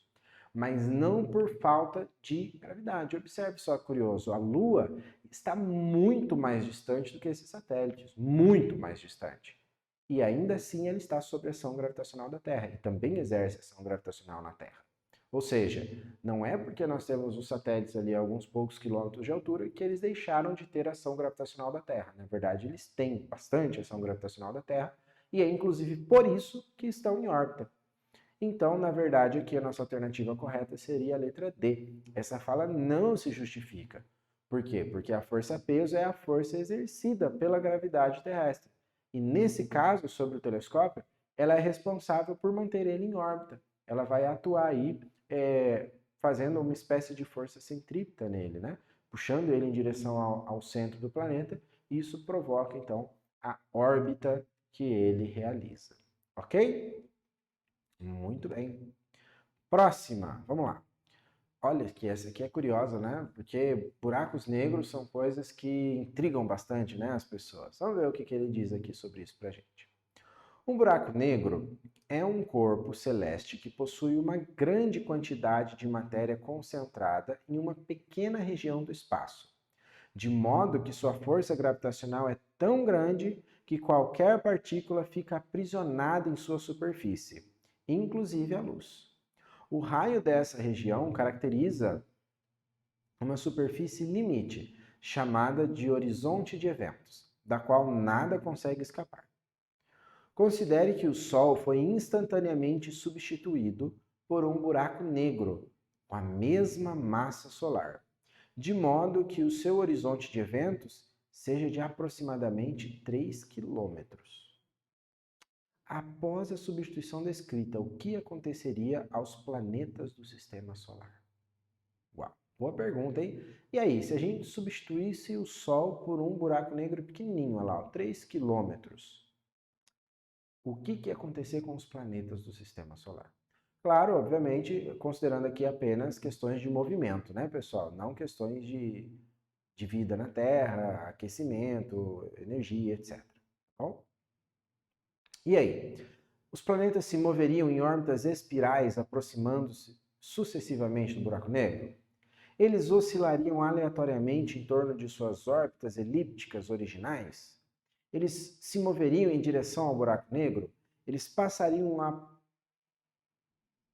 [SPEAKER 3] mas não por falta de gravidade. Observe só, curioso, a Lua está muito mais distante do que esses satélites, muito mais distante. E ainda assim ele está sob a ação gravitacional da Terra, e também exerce ação gravitacional na Terra. Ou seja, não é porque nós temos os satélites ali a alguns poucos quilômetros de altura que eles deixaram de ter ação gravitacional da Terra. Na verdade, eles têm bastante ação gravitacional da Terra, e é inclusive por isso que estão em órbita. Então, na verdade, aqui a nossa alternativa correta seria a letra D. Essa fala não se justifica. Por quê? Porque a força-peso é a força exercida pela gravidade terrestre. E nesse caso, sobre o telescópio, ela é responsável por manter ele em órbita. Ela vai atuar aí fazendo uma espécie de força centrípeta nele, né? Puxando ele em direção ao centro do planeta. E isso provoca, então, a órbita que ele realiza. Ok? Muito bem. Próxima, vamos lá. Olha que essa aqui é curiosa, né? Porque buracos negros são coisas que intrigam bastante, né, as pessoas. Vamos ver o que ele diz aqui sobre isso pra gente. Um buraco negro é um corpo celeste que possui uma grande quantidade de matéria concentrada em uma pequena região do espaço, de modo que sua força gravitacional é tão grande que qualquer partícula fica aprisionada em sua superfície, inclusive a luz. O raio dessa região caracteriza uma superfície limite, chamada de horizonte de eventos, da qual nada consegue escapar. Considere que o Sol foi instantaneamente substituído por um buraco negro com a mesma massa solar, de modo que o seu horizonte de eventos seja de aproximadamente 3 quilômetros. Após a substituição descrita, o que aconteceria aos planetas do Sistema Solar? Uau, boa pergunta, hein? E aí, se a gente substituísse o Sol por um buraco negro pequenininho, olha lá, 3 quilômetros, o que ia acontecer com os planetas do Sistema Solar? Claro, obviamente, considerando aqui apenas questões de movimento, né, pessoal? Não questões de vida na Terra, aquecimento, energia, etc. Bom? E aí? Os planetas se moveriam em órbitas espirais aproximando-se sucessivamente do buraco negro? Eles oscilariam aleatoriamente em torno de suas órbitas elípticas originais? Eles se moveriam em direção ao buraco negro? Eles passariam a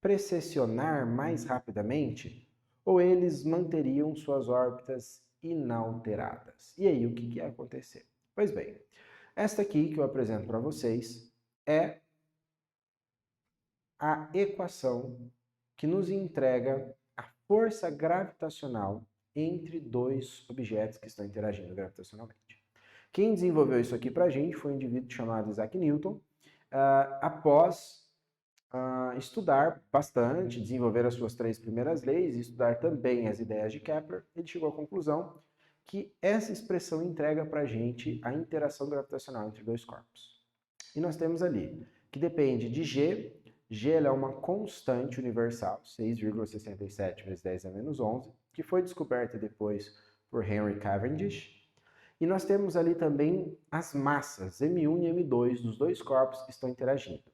[SPEAKER 3] precessionar mais rapidamente? Ou eles manteriam suas órbitas inalteradas? E aí, o que ia acontecer? Pois bem, esta aqui que eu apresento para vocês é a equação que nos entrega a força gravitacional entre dois objetos que estão interagindo gravitacionalmente. Quem desenvolveu isso aqui para a gente foi um indivíduo chamado Isaac Newton, após estudar bastante, desenvolver as suas 3 primeiras leis e estudar também as ideias de Kepler, ele chegou à conclusão que essa expressão entrega para a gente a interação gravitacional entre dois corpos. E nós temos ali que depende de G. G é uma constante universal, 6,67 vezes 10 a menos 11, que foi descoberta depois por Henry Cavendish. E nós temos ali também as massas, M1 e M2, dos dois corpos que estão interagindo,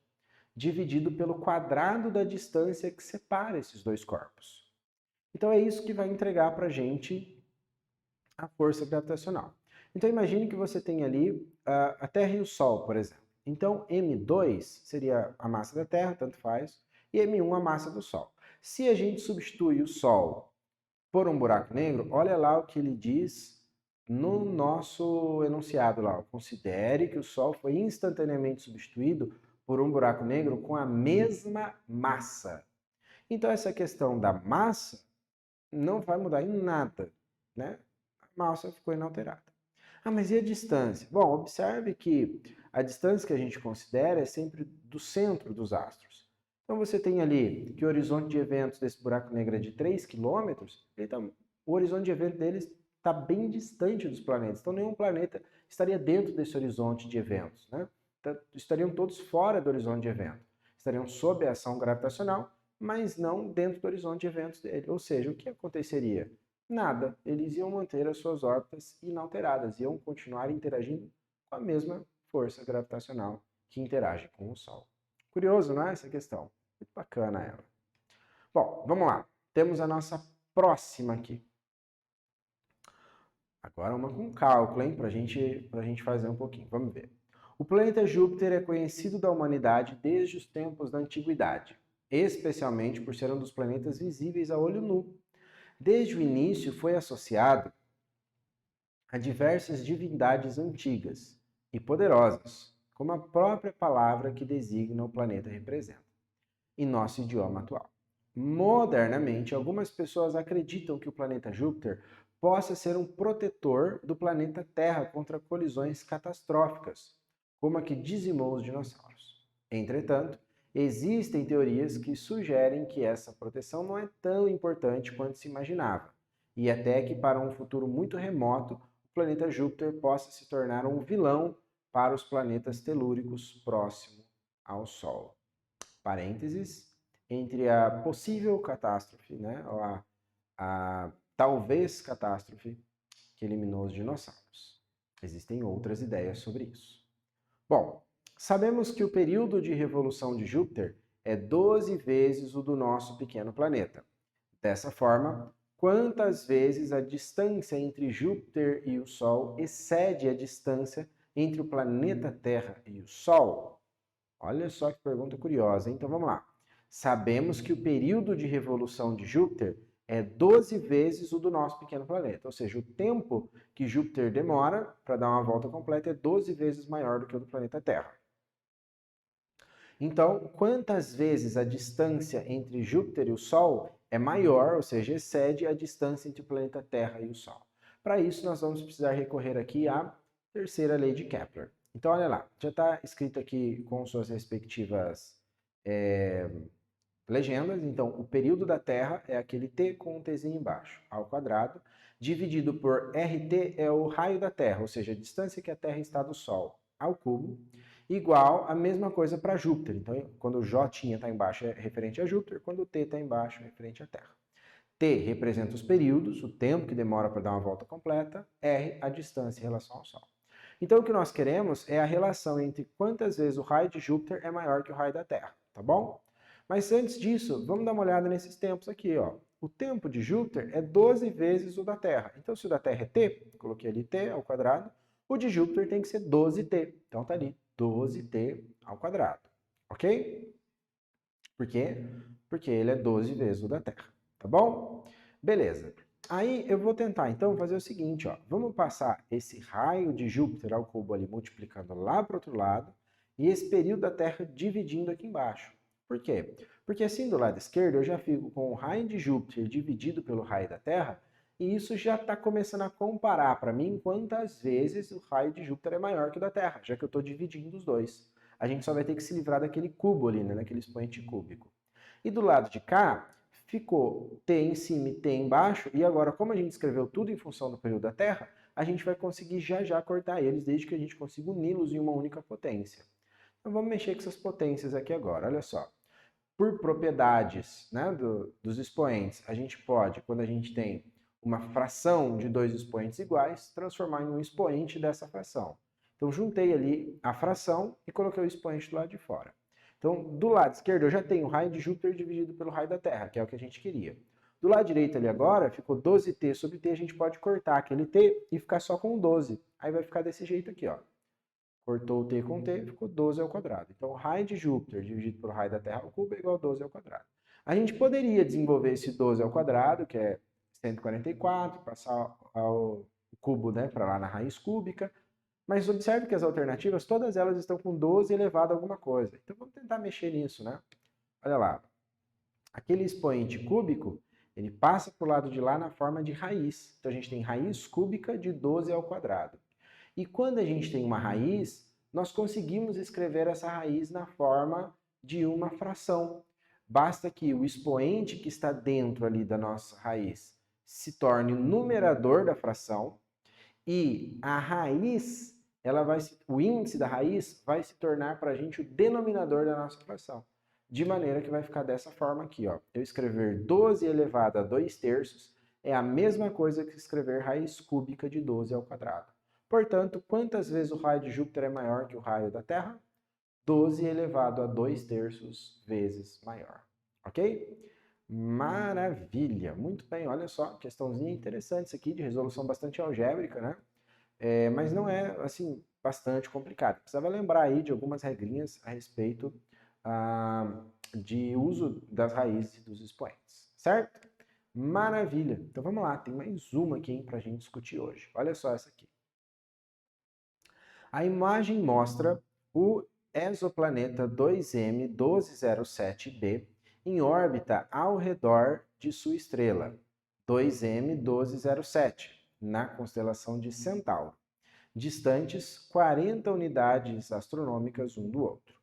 [SPEAKER 3] dividido pelo quadrado da distância que separa esses dois corpos. Então é isso que vai entregar para a gente a força gravitacional. Então imagine que você tem ali a Terra e o Sol, por exemplo. Então, M2 seria a massa da Terra, tanto faz, e M1 a massa do Sol. Se a gente substitui o Sol por um buraco negro, olha lá o que ele diz no nosso enunciado lá. Considere que o Sol foi instantaneamente substituído por um buraco negro com a mesma massa. Então, essa questão da massa não vai mudar em nada, né? A massa ficou inalterada. Ah, mas e a distância? Bom, observe que a distância que a gente considera é sempre do centro dos astros. Então você tem ali que o horizonte de eventos desse buraco negro é de 3 quilômetros, o horizonte de eventos deles está bem distante dos planetas. Então nenhum planeta estaria dentro desse horizonte de eventos, né? Estariam todos fora do horizonte de eventos. Estariam sob a ação gravitacional, mas não dentro do horizonte de eventos dele. Ou seja, o que aconteceria? Nada. Eles iam manter as suas órbitas inalteradas, iam continuar interagindo com a mesma força gravitacional que interage com o Sol. Curioso, não é, essa questão? Muito bacana ela. Bom, vamos lá. Temos a nossa próxima aqui. Agora uma com cálculo, hein? Pra gente fazer um pouquinho. Vamos ver. O planeta Júpiter é conhecido da humanidade desde os tempos da antiguidade, especialmente por ser um dos planetas visíveis a olho nu. Desde o início foi associado a diversas divindades antigas e poderosas, como a própria palavra que designa o planeta representa, em nosso idioma atual. Modernamente, algumas pessoas acreditam que o planeta Júpiter possa ser um protetor do planeta Terra contra colisões catastróficas, como a que dizimou os dinossauros. Entretanto, existem teorias que sugerem que essa proteção não é tão importante quanto se imaginava, e até que para um futuro muito remoto, o planeta Júpiter possa se tornar um vilão para os planetas telúricos próximo ao Sol. Parênteses, entre a possível catástrofe, né, ou a talvez catástrofe que eliminou os dinossauros. Existem outras ideias sobre isso. Bom, sabemos que o período de revolução de Júpiter é 12 vezes o do nosso pequeno planeta. Dessa forma, quantas vezes a distância entre Júpiter e o Sol excede a distância entre o planeta Terra e o Sol? Olha só que pergunta curiosa, hein? Então vamos lá. Sabemos que o período de revolução de Júpiter é 12 vezes o do nosso pequeno planeta, ou seja, o tempo que Júpiter demora para dar uma volta completa é 12 vezes maior do que o do planeta Terra. Então, quantas vezes a distância entre Júpiter e o Sol é maior, ou seja, excede a distância entre o planeta Terra e o Sol? Para isso, nós vamos precisar recorrer aqui à terceira lei de Kepler. Então, olha lá, já está escrito aqui com suas respectivas legendas. Então, o período da Terra é aquele t com um tzinho embaixo, ao quadrado, dividido por RT é o raio da Terra, ou seja, a distância que a Terra está do Sol, ao cubo, igual a mesma coisa para Júpiter. Então, quando o J está embaixo é referente a Júpiter, quando o T está embaixo é referente à Terra. T representa os períodos, o tempo que demora para dar uma volta completa, R a distância em relação ao Sol. Então, o que nós queremos é a relação entre quantas vezes o raio de Júpiter é maior que o raio da Terra, tá bom? Mas antes disso, vamos dar uma olhada nesses tempos aqui, ó. O tempo de Júpiter é 12 vezes o da Terra. Então, se o da Terra é T, coloquei ali T ao quadrado, o de Júpiter tem que ser 12T. Então, tá ali, 12T ao quadrado, ok? Por quê? Porque ele é 12 vezes o da Terra, tá bom? Beleza. Aí eu vou tentar, então, fazer o seguinte, ó. Vamos passar esse raio de Júpiter ao cubo ali, multiplicando lá para o outro lado, e esse período da Terra dividindo aqui embaixo. Por quê? Porque assim do lado esquerdo eu já fico com o raio de Júpiter dividido pelo raio da Terra, e isso já está começando a comparar para mim quantas vezes o raio de Júpiter é maior que o da Terra, já que eu estou dividindo os dois. A gente só vai ter que se livrar daquele cubo ali, né, daquele expoente cúbico. E do lado de cá, ficou T em cima e T embaixo, e agora, como a gente escreveu tudo em função do período da Terra, a gente vai conseguir já cortar eles, desde que a gente consiga uni-los em uma única potência. Então vamos mexer com essas potências aqui agora, olha só. Por propriedades, né, dos expoentes, a gente pode, quando a gente tem uma fração de dois expoentes iguais, transformar em um expoente dessa fração. Então juntei ali a fração e coloquei o expoente do lado de fora. Então, do lado esquerdo eu já tenho o raio de Júpiter dividido pelo raio da Terra, que é o que a gente queria. Do lado direito ali agora, ficou 12T sobre T, a gente pode cortar aquele T e ficar só com 12. Aí vai ficar desse jeito aqui, ó. Cortou o t com t, ficou 12 ao quadrado. Então, o raio de Júpiter dividido pelo raio da Terra ao cubo é igual a 12 ao quadrado. A gente poderia desenvolver esse 12 ao quadrado, que é 144, passar o cubo, né, para lá na raiz cúbica, mas observe que as alternativas, todas elas estão com 12 elevado a alguma coisa. Então, vamos tentar mexer nisso, né? Olha lá. Aquele expoente cúbico, ele passa para o lado de lá na forma de raiz. Então, a gente tem raiz cúbica de 12 ao quadrado. E quando a gente tem uma raiz, nós conseguimos escrever essa raiz na forma de uma fração. Basta que o expoente que está dentro ali da nossa raiz se torne o numerador da fração e a raiz, o índice da raiz vai se tornar para a gente o denominador da nossa fração. De maneira que vai ficar dessa forma aqui, ó. Eu escrever 12 elevado a 2/3 é a mesma coisa que escrever raiz cúbica de 12 ao quadrado. Portanto, quantas vezes o raio de Júpiter é maior que o raio da Terra? 12 elevado a 2/3 vezes maior. Ok? Maravilha! Muito bem, olha só, questãozinha interessante isso aqui, de resolução bastante algébrica, né? Mas não é, assim, bastante complicado. Precisava lembrar aí de algumas regrinhas a respeito de uso das raízes e dos expoentes, certo? Maravilha! Então vamos lá, tem mais uma aqui para a gente discutir hoje. Olha só essa aqui. A imagem mostra o exoplaneta 2M1207b em órbita ao redor de sua estrela, 2M1207, na constelação de Centauro, distantes 40 unidades astronômicas um do outro.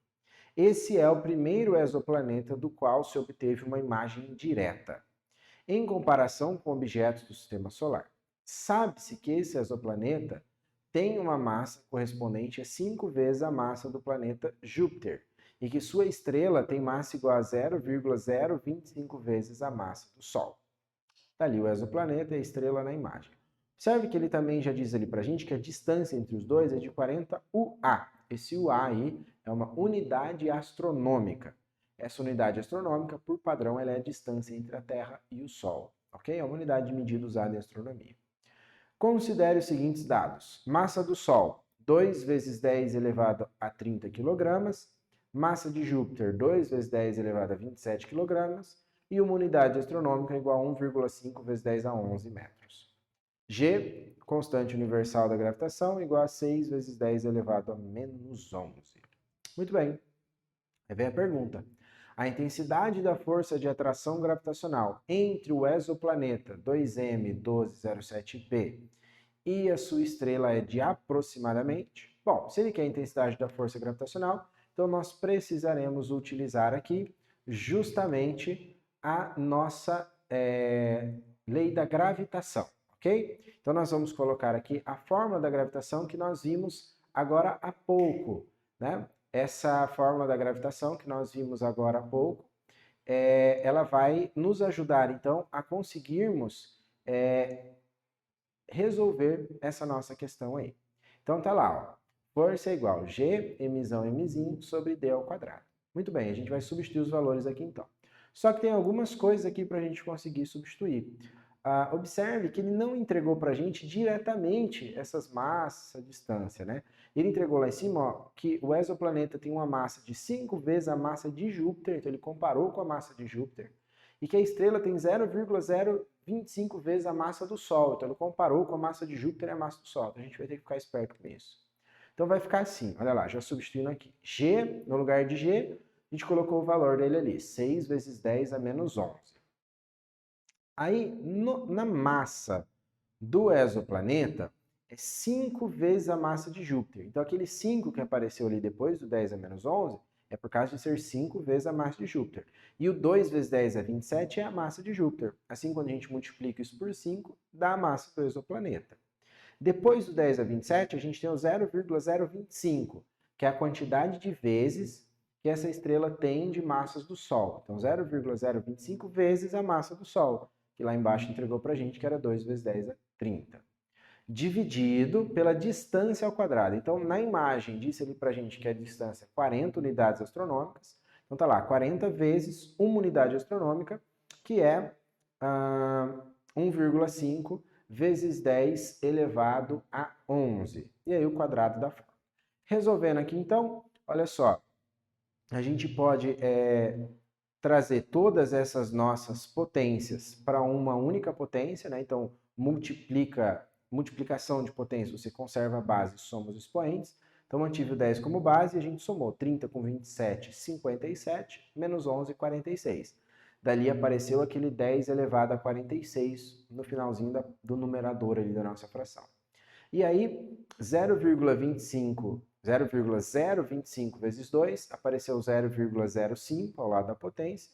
[SPEAKER 3] Esse é o primeiro exoplaneta do qual se obteve uma imagem direta, em comparação com objetos do Sistema Solar. Sabe-se que esse exoplaneta tem uma massa correspondente a 5 vezes a massa do planeta Júpiter, e que sua estrela tem massa igual a 0,025 vezes a massa do Sol. Está ali o exoplaneta e a estrela na imagem. Observe que ele também já diz ali para a gente que a distância entre os dois é de 40 UA. Esse UA aí é uma unidade astronômica. Essa unidade astronômica, por padrão, ela é a distância entre a Terra e o Sol. Ok? É uma unidade de medida usada em astronomia. Considere os seguintes dados. Massa do Sol, 2 vezes 10 elevado a 30 kg. Massa de Júpiter, 2 vezes 10 elevado a 27 kg. E uma unidade astronômica igual a 1,5 vezes 10 a 11 metros. G, constante universal da gravitação, igual a 6 vezes 10 elevado a menos 11. Muito bem. Aí vem a pergunta. A intensidade da força de atração gravitacional entre o exoplaneta 2M1207b e a sua estrela é de aproximadamente... Bom, se ele quer a intensidade da força gravitacional, então nós precisaremos utilizar aqui justamente a nossa lei da gravitação, ok? Então nós vamos colocar aqui a fórmula da gravitação que nós vimos agora há pouco, né? Essa fórmula da gravitação que nós vimos agora há pouco, ela vai nos ajudar, então, a conseguirmos resolver essa nossa questão aí. Então, tá lá, ó, força é igual a G, emissão, Mzinho, sobre D ao quadrado. Muito bem, a gente vai substituir os valores aqui, então. Só que tem algumas coisas aqui para a gente conseguir substituir. Observe que ele não entregou para a gente diretamente essas massas, essa distância, né? Ele entregou lá em cima, ó, que o exoplaneta tem uma massa de 5 vezes a massa de Júpiter, então ele comparou com a massa de Júpiter, e que a estrela tem 0,025 vezes a massa do Sol, então ele comparou com a massa de Júpiter e a massa do Sol. Então a gente vai ter que ficar esperto com isso. Então vai ficar assim, olha lá, já substituindo aqui. G, no lugar de G, a gente colocou o valor dele ali, 6 vezes 10 a menos 11. Aí, na massa do exoplaneta, é 5 vezes a massa de Júpiter. Então, aquele 5 que apareceu ali depois do 10 a menos 11 é por causa de ser 5 vezes a massa de Júpiter. E o 2 vezes 10 a 27 é a massa de Júpiter. Assim, quando a gente multiplica isso por 5, dá a massa do exoplaneta. Depois do 10 a 27, a gente tem o 0,025, que é a quantidade de vezes que essa estrela tem de massas do Sol. Então, 0,025 vezes a massa do Sol, que lá embaixo entregou para a gente que era 2 vezes 10 a 30. Dividido pela distância ao quadrado. Então, na imagem, disse ali para a gente que a distância é 40 unidades astronômicas. Então, tá lá, 40 vezes 1 unidade astronômica, que é 1,5 vezes 10 elevado a 11. E aí o quadrado da forma. Resolvendo aqui então, olha só, a gente pode trazer todas essas nossas potências para uma única potência, né? Então, multiplicação de potência, você conserva a base e soma os expoentes. Então, mantive o 10 como base e a gente somou 30 com 27, 57, menos 11, 46. Dali apareceu aquele 10 elevado a 46 no finalzinho do numerador ali da nossa fração. E aí, 0,025 vezes 2, apareceu 0,05 ao lado da potência.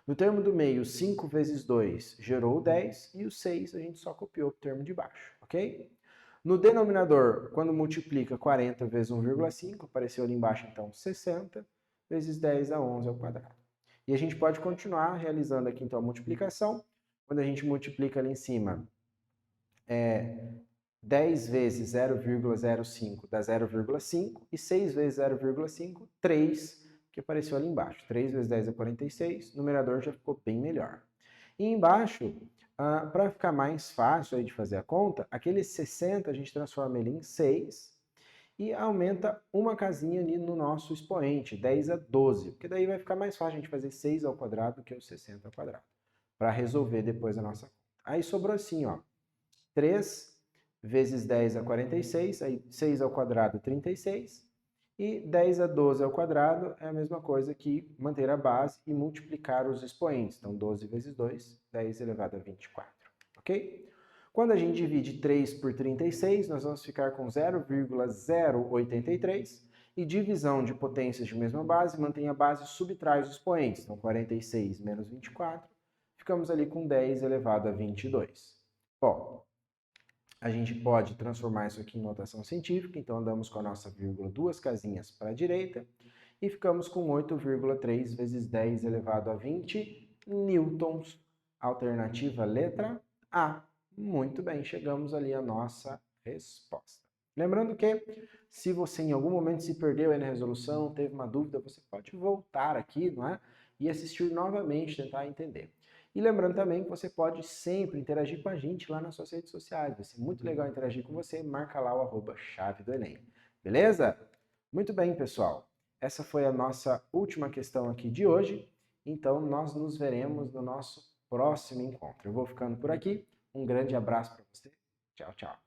[SPEAKER 3] No termo do meio, 5 vezes 2 gerou 10 e o 6 a gente só copiou para o termo de baixo, ok? No denominador, quando multiplica 40 vezes 1,5, apareceu ali embaixo então 60 vezes 10 a 11 ao quadrado. E a gente pode continuar realizando aqui então a multiplicação. Quando a gente multiplica ali em cima, 10 vezes 0,05 dá 0,5 e 6 vezes 0,5, 3, que apareceu ali embaixo. 3 vezes 10 é 46, o numerador já ficou bem melhor. E embaixo, para ficar mais fácil aí de fazer a conta, aquele 60 a gente transforma ele em 6 e aumenta uma casinha ali no nosso expoente, 10 a 12, porque daí vai ficar mais fácil a gente fazer 6 ao quadrado do que o 60 ao quadrado, para resolver depois a nossa conta. Aí sobrou assim, ó, 3 vezes 10 a 46, aí 6 ao quadrado 36, e 10 a 12 ao quadrado é a mesma coisa que manter a base e multiplicar os expoentes. Então, 12 vezes 2, 10 elevado a 24, ok? Quando a gente divide 3 por 36, nós vamos ficar com 0,083, e divisão de potências de mesma base, mantém a base e subtrai os expoentes. Então, 46 menos 24, ficamos ali com 10 elevado a 22. Bom, a gente pode transformar isso aqui em notação científica, então andamos com a nossa vírgula 2 casinhas para a direita e ficamos com 8,3 vezes 10 elevado a 20 newtons. Alternativa letra A. Muito bem, chegamos ali à nossa resposta. Lembrando que, se você em algum momento se perdeu aí na resolução, teve uma dúvida, você pode voltar aqui, não é? E assistir novamente, tentar entender. E lembrando também que você pode sempre interagir com a gente lá nas suas redes sociais. Vai ser muito legal interagir com você. Marca lá o @chave do Enem. Beleza? Muito bem, pessoal. Essa foi a nossa última questão aqui de hoje. Então, nós nos veremos no nosso próximo encontro. Eu vou ficando por aqui. Um grande abraço para você. Tchau, tchau.